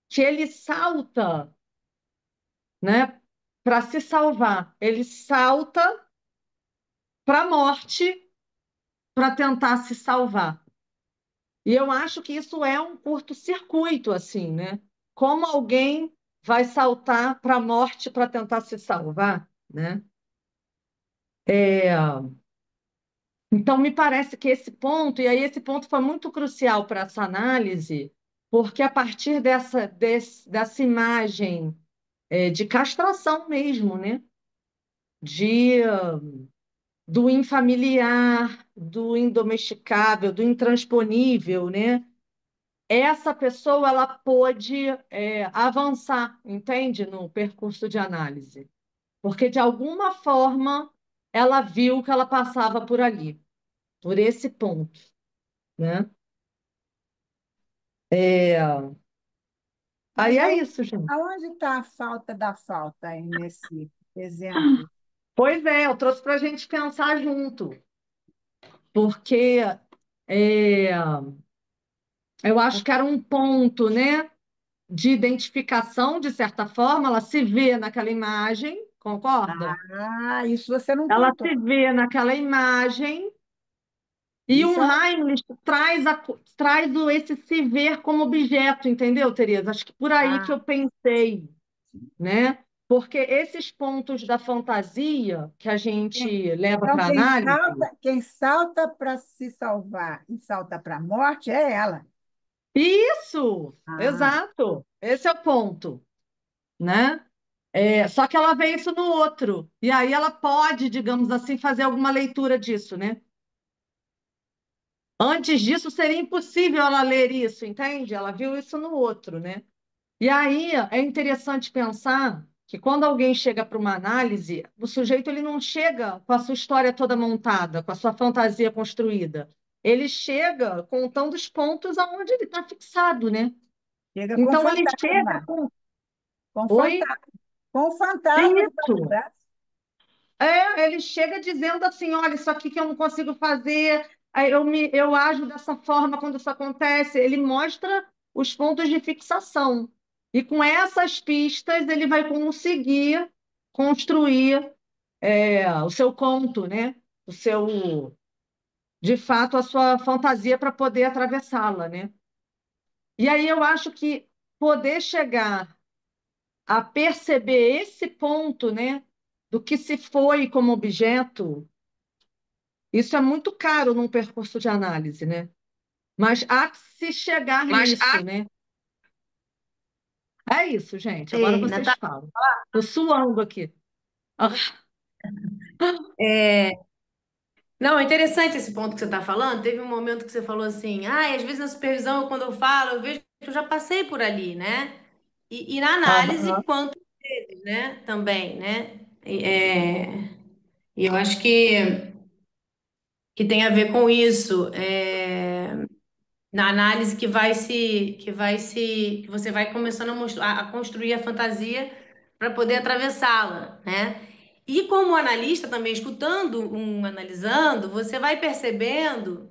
que ele salta, né, para se salvar. Ele salta para a morte para tentar se salvar. E eu acho que isso é um curto-circuito, assim, né? Como alguém vai saltar para a morte para tentar se salvar, né? Então, me parece que esse ponto, e aí esse ponto foi muito crucial para essa análise, porque a partir dessa imagem de castração mesmo, né? De, do infamiliar, do indomesticável, do intransponível, né? Essa pessoa ela pôde avançar, entende, no percurso de análise, porque de alguma forma ela viu que ela passava por ali, por esse ponto, né? Aí Mas é isso, gente. aonde está a falta da falta aí nesse exemplo? Pois é, eu trouxe para a gente pensar junto, porque é, eu acho que era um ponto, né, de identificação, de certa forma, ela se vê naquela imagem, concorda? Ah, isso você não Ela contou. se vê naquela imagem. E Isso um ela Heimlich traz esse se ver como objeto, entendeu, Tereza? Acho que por aí que ah, eu pensei, né? Porque esses pontos da fantasia que a gente leva então, para análise, quem salta para se salvar e salta para a morte é ela. isso, Ah, exato, esse é o ponto, né? Só que ela vê isso no outro, e aí ela pode, digamos assim, fazer alguma leitura disso, né? Antes disso, seria impossível ela ler isso, entende? Ela viu isso no outro, né? E aí é interessante pensar que quando alguém chega para uma análise, o sujeito ele não chega com a sua história toda montada, com a sua fantasia construída. Ele chega contando os pontos aonde ele está fixado, né? chega com Então ele chega fantasma, com. com Oi? fantasma, com fantasma debaixo do Isso. braço. Ele chega dizendo assim: olha, isso aqui que eu não consigo fazer, aí eu ajo dessa forma quando isso acontece. Ele mostra os pontos de fixação. E com essas pistas, ele vai conseguir construir o seu conto, né? O seu, de fato, a sua fantasia para poder atravessá-la, né? E aí eu acho que poder chegar a perceber esse ponto, né? Do que se foi como objeto. Isso é muito caro num percurso de análise, né? Mas há que se chegar nisso, né? É isso, gente. Agora Ei, vocês Natália, falam. Estou suando aqui. Ah, é, Não, é interessante esse ponto que você está falando. Teve um momento que você falou assim, ah, às vezes na supervisão, quando eu falo, eu vejo que eu já passei por ali, né? E na análise, Aham. quantas vezes, né? Também, né? E eu acho que tem a ver com isso. Na análise que você vai começando a construir a fantasia para poder atravessá-la, né? E como analista também, escutando analisando, você vai percebendo,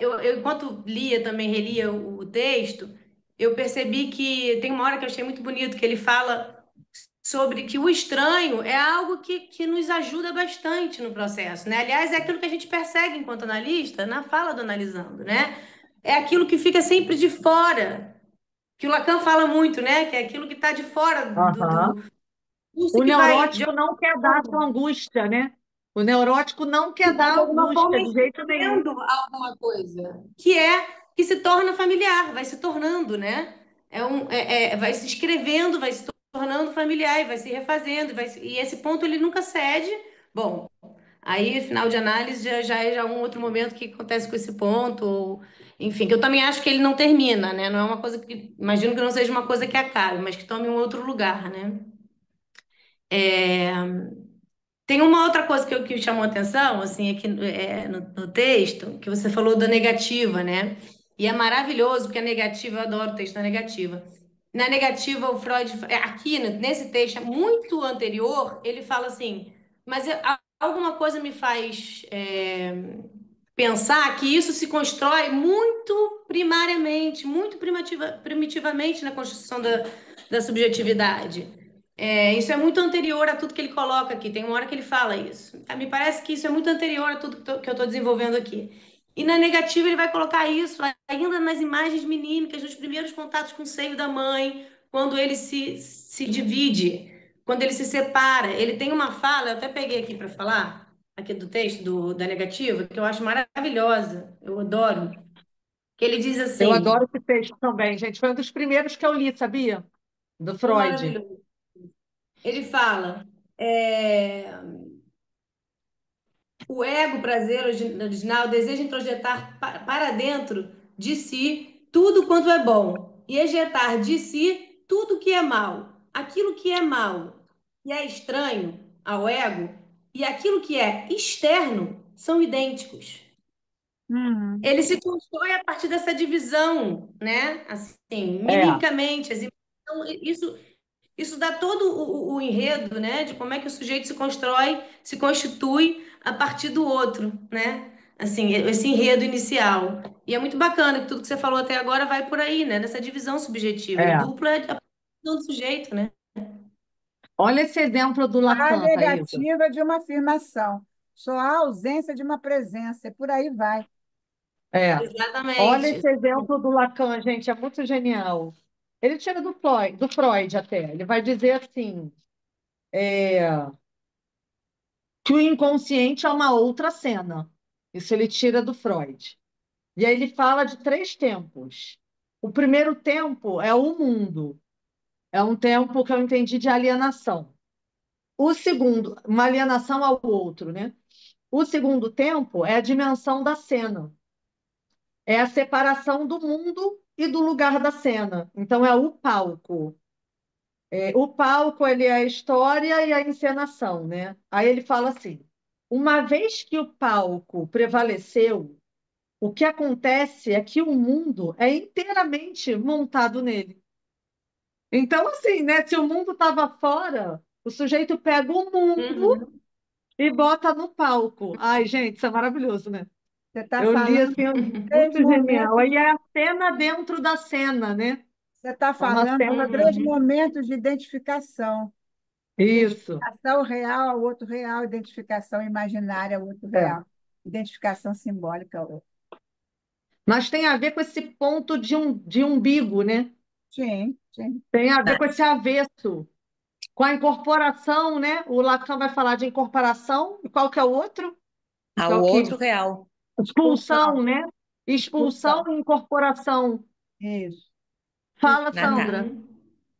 eu enquanto lia também, relia o texto, eu percebi que tem uma hora que eu achei muito bonito, que ele fala sobre que o estranho é algo que nos ajuda bastante no processo, né? Aliás, é aquilo que a gente persegue enquanto analista, na fala do analisando, né? É aquilo que fica sempre de fora, que o Lacan fala muito, né? Que é aquilo que está de fora Aham. curso O que vai, de neurótico não quer dar alguma sua angústia, né? O neurótico não quer está dar de alguma forma angústia de jeito nenhum. escondendo alguma coisa, que se torna familiar, vai se tornando, né? Vai se escrevendo, vai se tornando familiar, e vai se refazendo, e esse ponto ele nunca cede. Bom, aí, final de análise, já é já um outro momento que acontece com esse ponto, enfim, que eu também acho que ele não termina, né? Não é uma coisa que, imagino que não seja uma coisa que acabe, mas que tome um outro lugar, né? Tem uma outra coisa que chamou a atenção, assim, aqui no texto, que você falou da negativa, né? E é maravilhoso, porque a negativa, eu adoro o texto da negativa. Na negativa, o Freud, aqui nesse texto muito anterior, ele fala assim, mas alguma coisa me faz pensar que isso se constrói muito primariamente, muito primitivamente na construção da subjetividade. Isso é muito anterior a tudo que ele coloca aqui. Tem uma hora que ele fala isso. Me parece que isso é muito anterior a tudo que eu estou desenvolvendo aqui. E na negativa ele vai colocar isso ainda nas imagens minímicas, nos primeiros contatos com o seio da mãe, quando ele se divide, quando ele se separa. Ele tem uma fala, eu até peguei aqui para falar, aqui do texto da negativa, que eu acho maravilhosa, eu adoro. Que ele diz Eu assim, adoro esse texto também, gente. Foi um dos primeiros que eu li, sabia? Do é Freud. maravilhoso. Ele fala. é, O ego, prazer original, deseja introjetar para dentro de si tudo quanto é bom e ejetar de si tudo que é mal. Aquilo que é mal e é estranho ao ego e aquilo que é externo são idênticos. Uhum. Ele se constrói a partir dessa divisão, né? Assim, É, minimicamente. Então, isso dá todo o enredo, né, de como é que o sujeito se constrói, se constitui a partir do outro, né? Assim, esse enredo inicial. E é muito bacana que tudo que você falou até agora vai por aí, né? Nessa divisão subjetiva. E o é. duplo é a divisão do sujeito, né? Olha esse exemplo do A Lacan, Thaisa. negativa de uma afirmação, só a ausência de uma presença, e por aí vai. É. Olha Exatamente. esse exemplo do Lacan, gente, é muito genial. Ele tira do Freud até. Ele vai dizer assim, que o inconsciente é uma outra cena. Isso ele tira do Freud. E aí ele fala de três tempos. O primeiro tempo é o mundo. É um tempo que eu entendi de alienação. O segundo, uma alienação ao outro, né? O segundo tempo é a dimensão da cena. É a separação do mundo e do lugar da cena. Então é o palco. O palco ele é a história e a encenação, né? Aí ele fala assim: uma vez que o palco prevaleceu, o que acontece é que o mundo é inteiramente montado nele. Então, assim, né? Se o mundo estava fora, o sujeito pega o mundo Uhum. e bota no palco. Ai, gente, isso é maravilhoso, né? Você está Eu li falando assim, de três muito genial. momentos, Aí é a cena dentro da cena, né? você está É uma falando de cena três dentro. Uhum. momentos de identificação. Isso. Identificação real ao outro real, identificação imaginária ao outro É. real, identificação simbólica ao outro. Mas tem a ver com esse ponto de umbigo, né? Sim, sim. Tem a ver com esse avesso, com a incorporação, né? O Lacan vai falar de incorporação, e qual que é o outro? Que é Ao o que? outro real. Expulsão, Expulsão, né? Expulsão expulsão. e incorporação. Isso. Fala, Naná. Sandra. Uhum.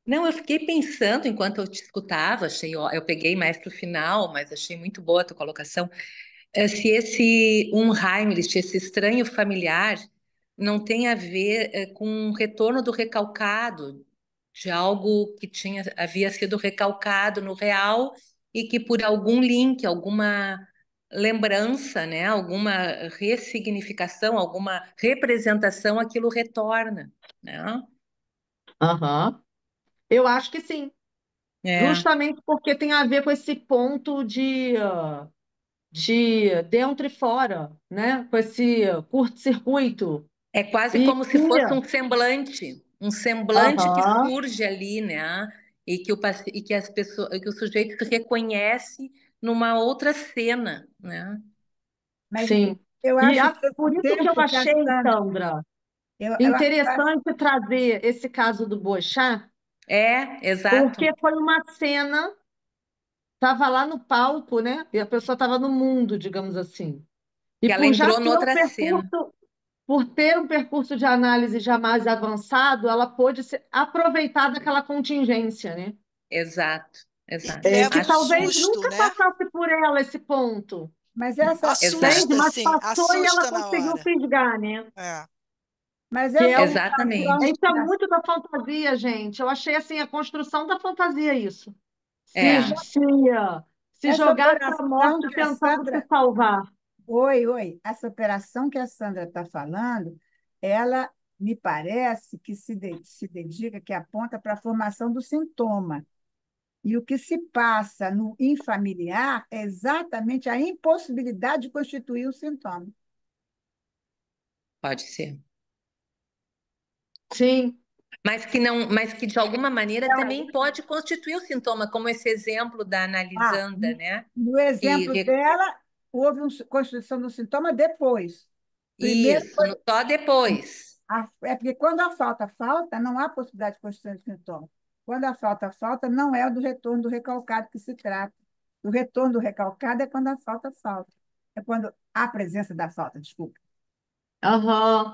Não, eu fiquei pensando enquanto eu te escutava, achei, ó, eu peguei mais para o final, mas achei muito boa a tua colocação. se esse Unheimlich, esse estranho familiar, não tem a ver com o retorno do recalcado, de algo que havia sido recalcado no real e que por algum link, alguma lembrança, né, alguma ressignificação, alguma representação, aquilo retorna, né? Aham. Eu acho que sim. É, Justamente porque tem a ver com esse ponto de dentro e fora, né? Com esse curto-circuito. é quase E, como se fosse um semblante que aham, surge ali, né? E que as pessoas, que o sujeito se reconhece numa outra cena, né? Mas sim. eu E acho que por esse isso que eu tempo que a achei, Sandra. Sandra, Eu acho. interessante trazer esse caso do Boechat, É, exato. porque foi uma cena, estava lá no palco, né? E a pessoa estava no mundo, digamos assim. E Que ela por já entrou ter um noutra cena. percurso, por ter um percurso de análise já mais avançado, ela pôde aproveitar daquela contingência, né? Exato, E exato. leva Que um Acho talvez susto, nunca né? passasse por ela esse ponto, Mas essa, entende? Assusta, exato, Mas sim, passou e ela assusta na conseguiu hora. fisgar, né? É. mas Que é essa o, exatamente. situação isso é muito da fantasia, gente. Eu achei assim a construção da fantasia isso. Se, É, se, se essa jogar para a operação morte que a tentando se Sandra. salvar. Oi, oi. Essa operação que a Sandra está falando, ela me parece que se dedica, que aponta para a formação do sintoma. E o que se passa no infamiliar é exatamente a impossibilidade de constituir o sintoma. pode ser. Sim. Mas que não, mas que de alguma maneira também pode constituir o sintoma, como esse exemplo da Ah, analisanda, né? no Que exemplo dela, houve uma constituição do sintoma depois. Primeiro, isso, só depois. é porque quando a falta falta, não há possibilidade de constituição de sintoma. Quando a falta falta, não é o do retorno do recalcado que se trata. O retorno do recalcado é quando a falta falta. É quando há presença da falta, desculpa. Aham.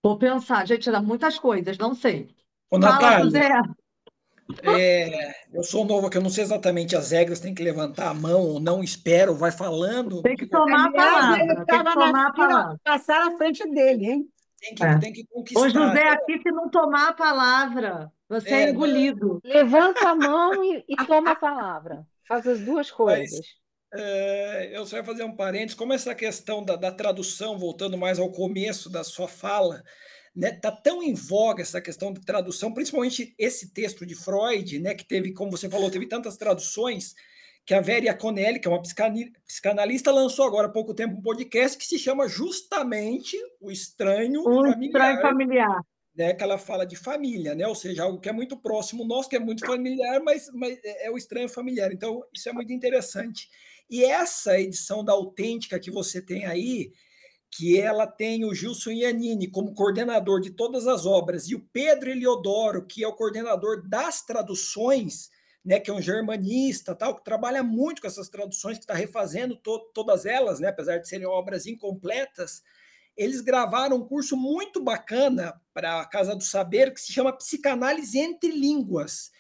Vou pensar. Gente, dá muitas coisas, não sei. Ô, Fala, Natália, José. eu sou novo aqui, eu não sei exatamente as regras, tem que levantar a mão ou não, espero, vai falando, Tem que tomar a Aliás, ele palavra. Tem que estava na tomar a fila, palavra. passar à frente dele, hein? É. tem que Ô, conquistar. José, aqui se não tomar a palavra, você é É, engolido. Levanta a mão e toma a palavra. Faz as duas mas coisas. eu só ia fazer um parênteses, como essa questão da tradução, voltando mais ao começo da sua fala, né, tá tão em voga essa questão de tradução, principalmente esse texto de Freud, né, que teve, como você falou, teve tantas traduções, que a Vera Conelli, que é uma psicanalista, lançou agora há pouco tempo um podcast que se chama justamente O Estranho Um estranho Familiar, familiar. né, que ela fala de família, né, ou seja, algo que é muito próximo nosso, que é muito familiar, mas é o estranho familiar. Então, isso é muito interessante. E essa edição da Autêntica que você tem aí, que ela tem o Gilson Iannini como coordenador de todas as obras e o Pedro Eliodoro, que é o coordenador das traduções, né, que é um germanista, tal, que trabalha muito com essas traduções, que está refazendo todas elas, né, apesar de serem obras incompletas. Eles gravaram um curso muito bacana para a Casa do Saber, que se chama Psicanálise entre Línguas,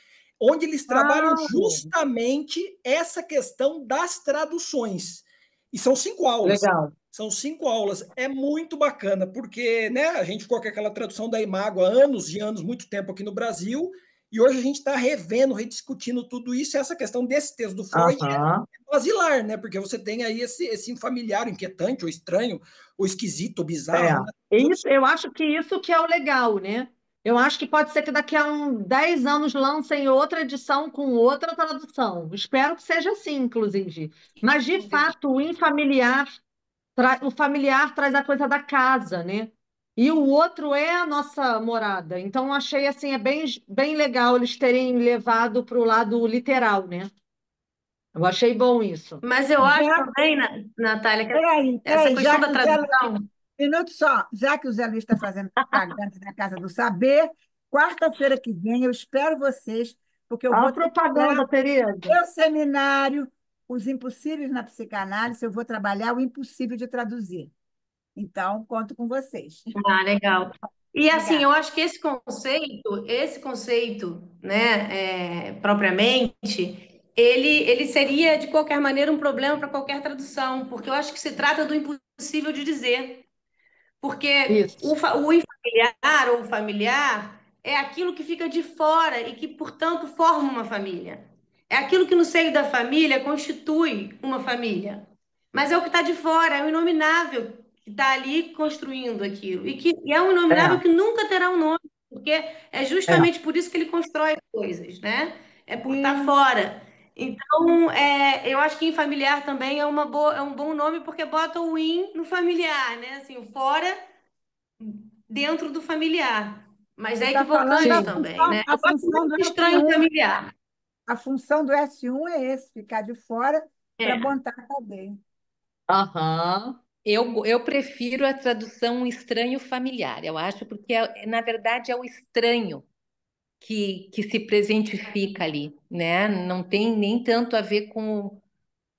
onde eles trabalham Ah, justamente essa questão das traduções. E são 5 aulas. legal. São 5 aulas. É muito bacana, porque né, a gente ficou com aquela tradução da Imago há anos e anos, muito tempo aqui no Brasil, e hoje a gente está revendo, rediscutindo tudo isso, e essa questão desse texto do Freud Aham. é basilar, né? Porque você tem aí esse familiar inquietante, ou estranho, ou esquisito, ou É. bizarro, né? Isso, eu acho que isso que é o legal, né? Eu acho que pode ser que daqui a 10 anos lancem outra edição com outra tradução. Espero que seja assim, inclusive. Mas, de fato, o familiar traz a coisa da casa, né? E o outro é a nossa morada. Então, eu achei assim, é bem, bem legal eles terem levado para o lado literal, né? Eu achei bom isso. Mas eu acho Já, também, Natália, que essa peraí, questão já da que o Zé tradução. minuto só, já que o Zé Luiz está fazendo propaganda na Casa do Saber, quarta-feira que vem eu espero vocês, porque eu Olha vou a propaganda, trabalhar Tereza. meu seminário, Os Impossíveis na Psicanálise, eu vou trabalhar o impossível de traduzir. Então, conto com vocês. Ah, legal. E assim, Obrigada. eu acho que esse conceito, né, propriamente, ele seria, de qualquer maneira, um problema para qualquer tradução, porque eu acho que se trata do impossível de dizer. Porque Isso. o infamiliar ou o familiar é aquilo que fica de fora e que, portanto, forma uma família. É aquilo que no seio da família constitui uma família. Mas é o que está de fora, é o inominável que está ali construindo aquilo. E é um inominável É, que nunca terá um nome, porque é é. justamente por isso que ele constrói coisas, né? É por estar Sim, fora. Então, eu acho que em familiar também é um bom nome porque bota o in no familiar, né? Assim, o fora dentro do familiar. Mas você é está falando equivocante Sim. também, né? a Eu gosto função muito do de estranho S1. familiar. A função do S1 é esse, ficar de fora para É. montar a cadeia. Aham. Eu prefiro a tradução estranho familiar. Eu acho porque, na verdade, é o estranho que se presentifica ali, né? Não tem nem tanto a ver com.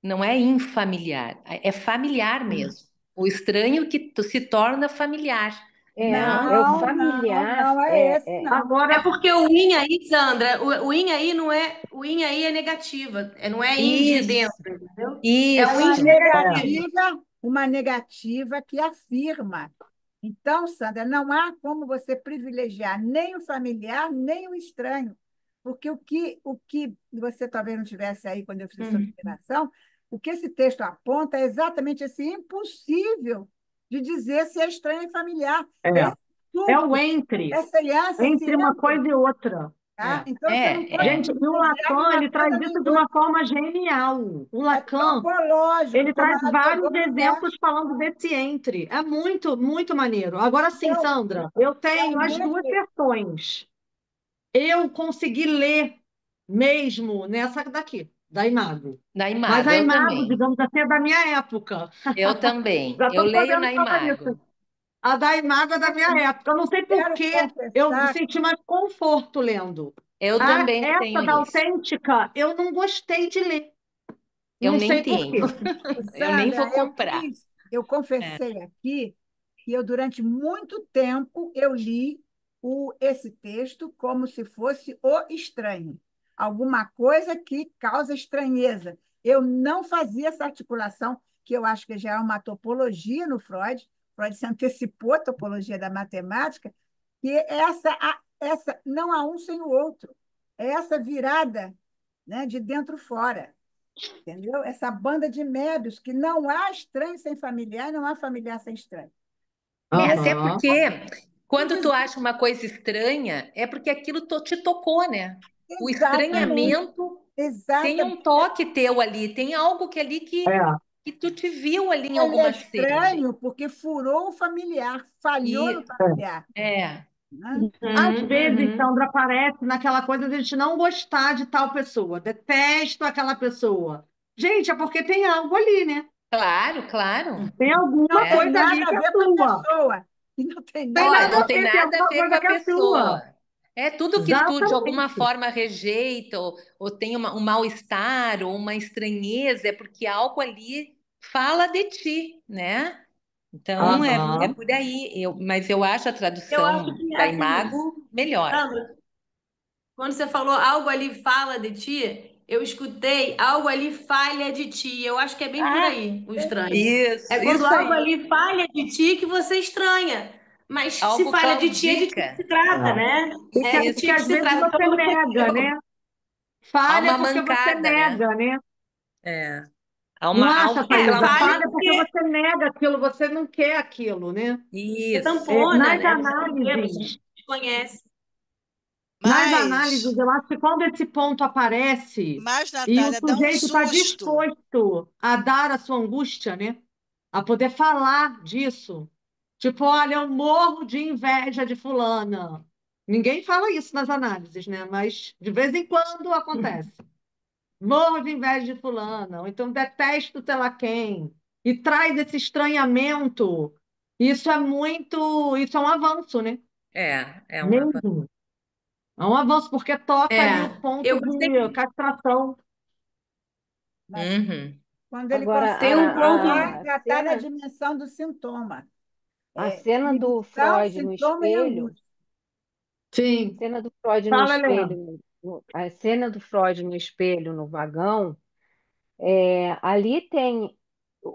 Não é infamiliar, é familiar mesmo. O estranho que se torna familiar, né? É o Não, não, familiar. não é esse, não. É Agora, porque o in aí, Sandra, o in aí não é, o in aí é negativa, não é in de dentro, Isso, entendeu? É É o in isso. é, uma negativa que afirma. Então, Sandra, não há como você privilegiar nem o familiar, nem o estranho. Porque o que você talvez não tivesse aí quando eu fiz a sua Uhum. explicação, o que esse texto aponta é exatamente esse impossível de dizer se é estranho e familiar. é, Esse é o surto, entre, essa aliança, esse entre uma entre, coisa e outra. tá? É. Então, você não pode É, Gente, é. e o privilegiar Lacan, nenhuma ele traz coisa isso nem de uma outra. forma genial. O É Lacan, topológico, ele como traz a vários Adorno exemplos traz. falando desse entre. É muito, muito maneiro. Agora sim, Então, Sandra, eu quero tenho as duas muito. versões. Eu consegui ler mesmo nessa daqui, da Imago. Na Mas Imago, a eu Imago, também. digamos assim, é da minha época. Eu também. Já Eu estou leio podendo na falar isso. Imago. A da Imago é da minha época. Eu não sei por Quero que eu confessar, senti mais conforto lendo. Eu também Essa tenho da isso. autêntica, eu não gostei de ler. Eu Não nem sei por quê. tenho. Eu nem Sandra, vou comprar. eu É. confessei aqui que eu, durante muito tempo, eu li esse texto como se fosse o estranho, alguma coisa que causa estranheza. Eu não fazia essa articulação, que eu acho que já é uma topologia no Freud. Freud se antecipou à topologia da matemática, que essa não há um sem o outro. É essa virada, né, de dentro fora. Entendeu? Essa banda de médios, que não há estranho sem familiar, não há familiar sem estranho. E Até esse Aham. porque sem quando tu dizer acha uma coisa estranha, é porque aquilo te tocou, né? O exatamente, estranhamento tem exatamente. um toque teu ali, tem algo que ali É. que tu te viu ali em Ele é alguma cena. estranho porque furou o familiar, falhou no E familiar. é. Né? Às Uhum, vezes, uhum. Sandra, aparece naquela coisa de a gente não gostar de tal pessoa, detesto aquela pessoa. Gente, é porque tem algo ali, né? Claro, claro. Tem Não alguma É. tem coisa ali nada a que é ver com a sua. pessoa. E não tem Tem nada Olha, a nada não a ver. tem ver, tem nada a alguma ver com coisa a que é sua. pessoa. É tudo que tu, de alguma Exatamente. forma, rejeita, ou tem um mal-estar, ou uma estranheza, é porque algo ali fala de ti, né? Então, é Aham. por aí. Mas eu acho a Eu acho tradução que, da assim, Imago melhor. Sandra, quando você falou algo ali fala de ti, eu escutei algo ali falha de ti. Eu acho que é bem por Ah, aí, o estranho. É quando isso algo aí. ali falha de ti que você estranha. Mas se Algo falha de ti, é de ti que claudica. se trata, É. né? É de E que ti que Isso. às se vezes trata. Então, você você nega, entendeu? né? Há Falha uma porque você mancada, né? nega, né? É. Há Não uma, acha, algo que É, Thaisa? falha Falha claudica. porque porque você nega aquilo, você não quer aquilo, né? você Isso. tampona, Nas né? Você não vê, você análises, desconhece. nas análises, Mas, eu acho que quando esse ponto aparece mas, e o Natália, dá um sujeito está susto. disposto a dar a sua angústia, né? A poder falar disso. Tipo, olha, eu morro de inveja de fulana. Ninguém fala isso nas análises, né? Mas de vez em quando acontece. Morro de inveja de fulana, ou então detesto sei lá quem. E traz esse estranhamento. Isso é um avanço, né? É um avanço. Mesmo. É um avanço, porque toca ali o É, ponto eu gostei. de castração. Mas Uhum. quando ele Agora, Tem consegue um ponto. já está na dimensão do sintoma. a cena do Inibição, Freud no sintoma e espelho, angústia. Sim. cena do Freud no Fala, Helena. espelho a cena do Freud no espelho, no vagão, ali tem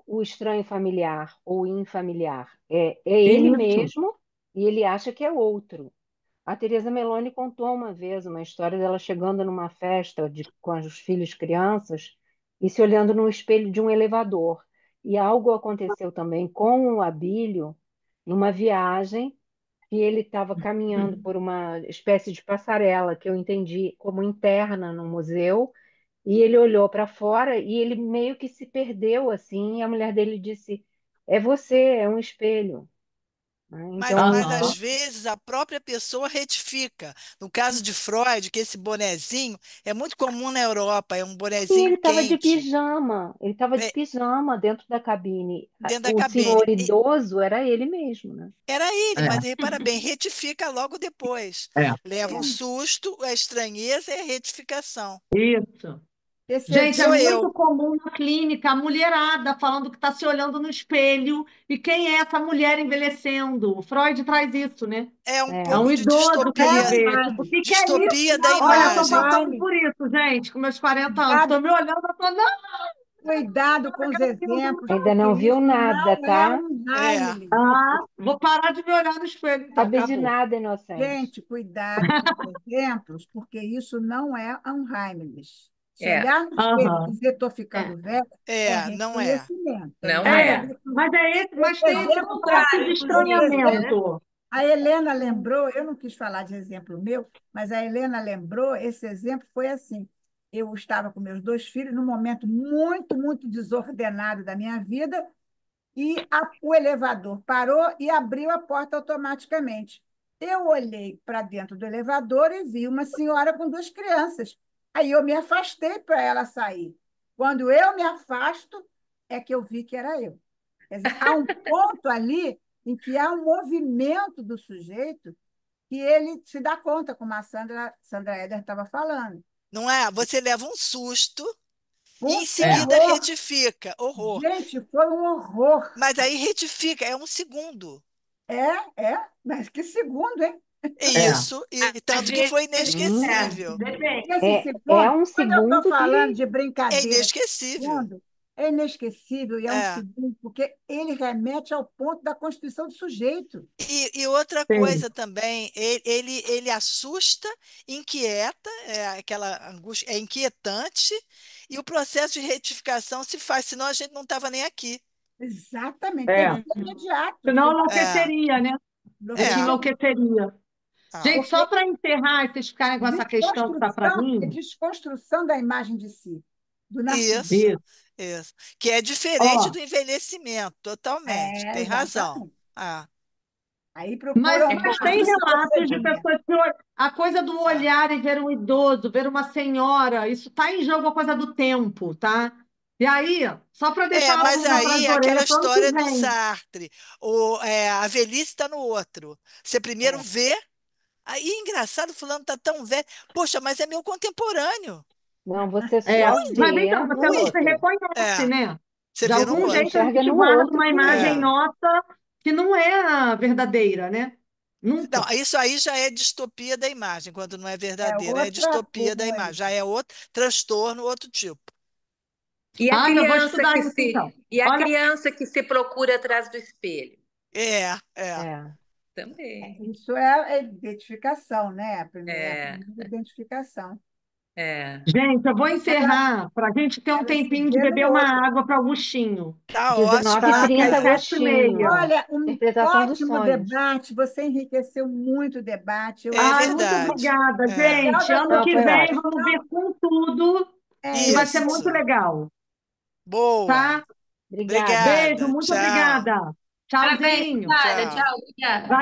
o estranho familiar ou infamiliar. É ele Isso. mesmo e ele acha que é outro. A Teresa Meloni contou uma vez uma história dela chegando numa festa com os filhos crianças e se olhando no espelho de um elevador. E algo aconteceu também com o Abílio numa viagem que ele estava caminhando por uma espécie de passarela que eu entendi como interna no museu e ele olhou para fora e ele meio que se perdeu assim e a mulher dele disse: "É você, é um espelho", né? Mas Então, às Aham. vezes a própria pessoa retifica. No caso de Freud, que esse bonezinho é muito comum na Europa, é um sim, ele bonezinho estava de quente, pijama, ele estava de é, pijama dentro da cabine. dentro da O cabine. senhor idoso era ele mesmo, né? Era ele, É, mas repara bem, retifica logo depois. é, Leva um É. susto, a estranheza e a retificação. isso. Esse Gente, é Sou exemplo, muito eu. comum na clínica a mulherada falando que está se olhando no espelho e quem é essa mulher envelhecendo. O Freud traz isso, né? É um é, É um pouco de idoso que ele distopia, vê. Tipo, o que que é isso? distopia da Olha, eu tô imagem. passando Alzheimer. por isso, gente, com meus 40 anos. Cuidado, Estou me olhando, eu tô, não, cuidado com os aquela menina do exemplos, ainda porque não viu isso nada, não é tá? um É. Heimlich. Ah, vou parar de me olhar no espelho, então, Sabe de acabou. nada, inocente. Gente, cuidado com os exemplos, porque isso não é um Heimlich. Se É, olhar no espelho e Aham. dizer estou é, ficando velho, é É, não é. reconhecimento, não não tem nada a É, é. ver com mas é esse, mas esse tem esse exemplo toque de Contrário, esse inclusive, né? exemplo. estranhamento. A Helena lembrou, eu não quis falar de exemplo meu, mas a Helena lembrou, esse exemplo foi assim. Eu estava com meus dois filhos num momento muito, muito desordenado da minha vida, e o elevador parou e abriu a porta automaticamente. Eu olhei para dentro do elevador e vi uma senhora com duas crianças. Aí eu me afastei para ela sair. Quando eu me afasto, é que eu vi que era eu. Quer dizer, há um ponto ali em que há um movimento do sujeito que ele se dá conta, como a Sandra Eder estava falando. Não é? Você leva um susto e em Um É. seguida horror. retifica. Horror. Gente, foi um horror. Mas aí retifica, é um segundo. Mas que segundo, hein? É. Isso, e Às tanto que vezes, foi é, inesquecível. depende. Esse É segundo, um quando eu estou segundo falando de. de É brincadeira, inesquecível. segundo, é inesquecível e é um É. segundo, porque ele remete ao ponto da constituição do sujeito. E outra Sim. coisa também, ele assusta, inquieta, é aquela angústia, é inquietante, e o processo de retificação se faz, senão a gente não estava nem aqui. Exatamente, tem que É. ser imediato. Senão É, enlouqueceria, né? A gente é. enlouqueceria. Ah. Gente, só Porque para encerrar e vocês ficarem com essa questão que está para é mim. desconstrução da imagem de si, do narcisismo. Isso, Isso. isso. Que é diferente Ó, do envelhecimento, totalmente. Tem razão. Exatamente. Ah, Aí mas, procuram É uma mas como tem se solução relatos de cedinha. pessoas que a coisa do ah. olhar e ver um idoso, ver uma senhora, isso está em jogo a coisa do tempo, tá? E aí, só para deixar a Mas pulga atrás aí da é aquela orelha para o ano que história do vem. Sartre, a velhice está no outro. Você primeiro É. vê, aí engraçado, fulano está tão velho. Poxa, mas é meu contemporâneo. Não, você É, só mas vê então, você no não Ui, se outro. reconhece, é, né? você De vê no algum Você jeito outro. a enxerga gente no guarda outro uma imagem É. primeiro. nossa que não é a verdadeira, né? Não, Nunca. isso aí já é distopia da imagem, quando não é É verdadeira, é outra distopia da imagem, já coisa. é outro transtorno, outro tipo. Ah, eu vou estudar isso então. e a Olha, criança que se procura atrás do espelho É, é. É. também. Isso é a identificação, né? A É, primeira identificação. é. gente, eu vou Ela, encerrar para a gente ter um ela se tempinho de vê no beber outro. uma água para Augustinho, Tá ótimo, tá? Que é 19h30, às Nayara. 7h30. Agostinho. Olha, um Interpretação dos ótimo sonhos. debate. Você enriqueceu muito o debate. Eu É Ai, achei muito verdade. obrigada, É. legal gente. da Ano sua Não, que foi vem ótimo. vamos ver colocação. com tudo, que vai ser muito Isso. legal, Boa. tá? Obrigada. Beijo, Obrigada. muito Tchau. obrigada. Parabéns, Tchauzinho. obrigada. Tchau. Tchau, obrigada.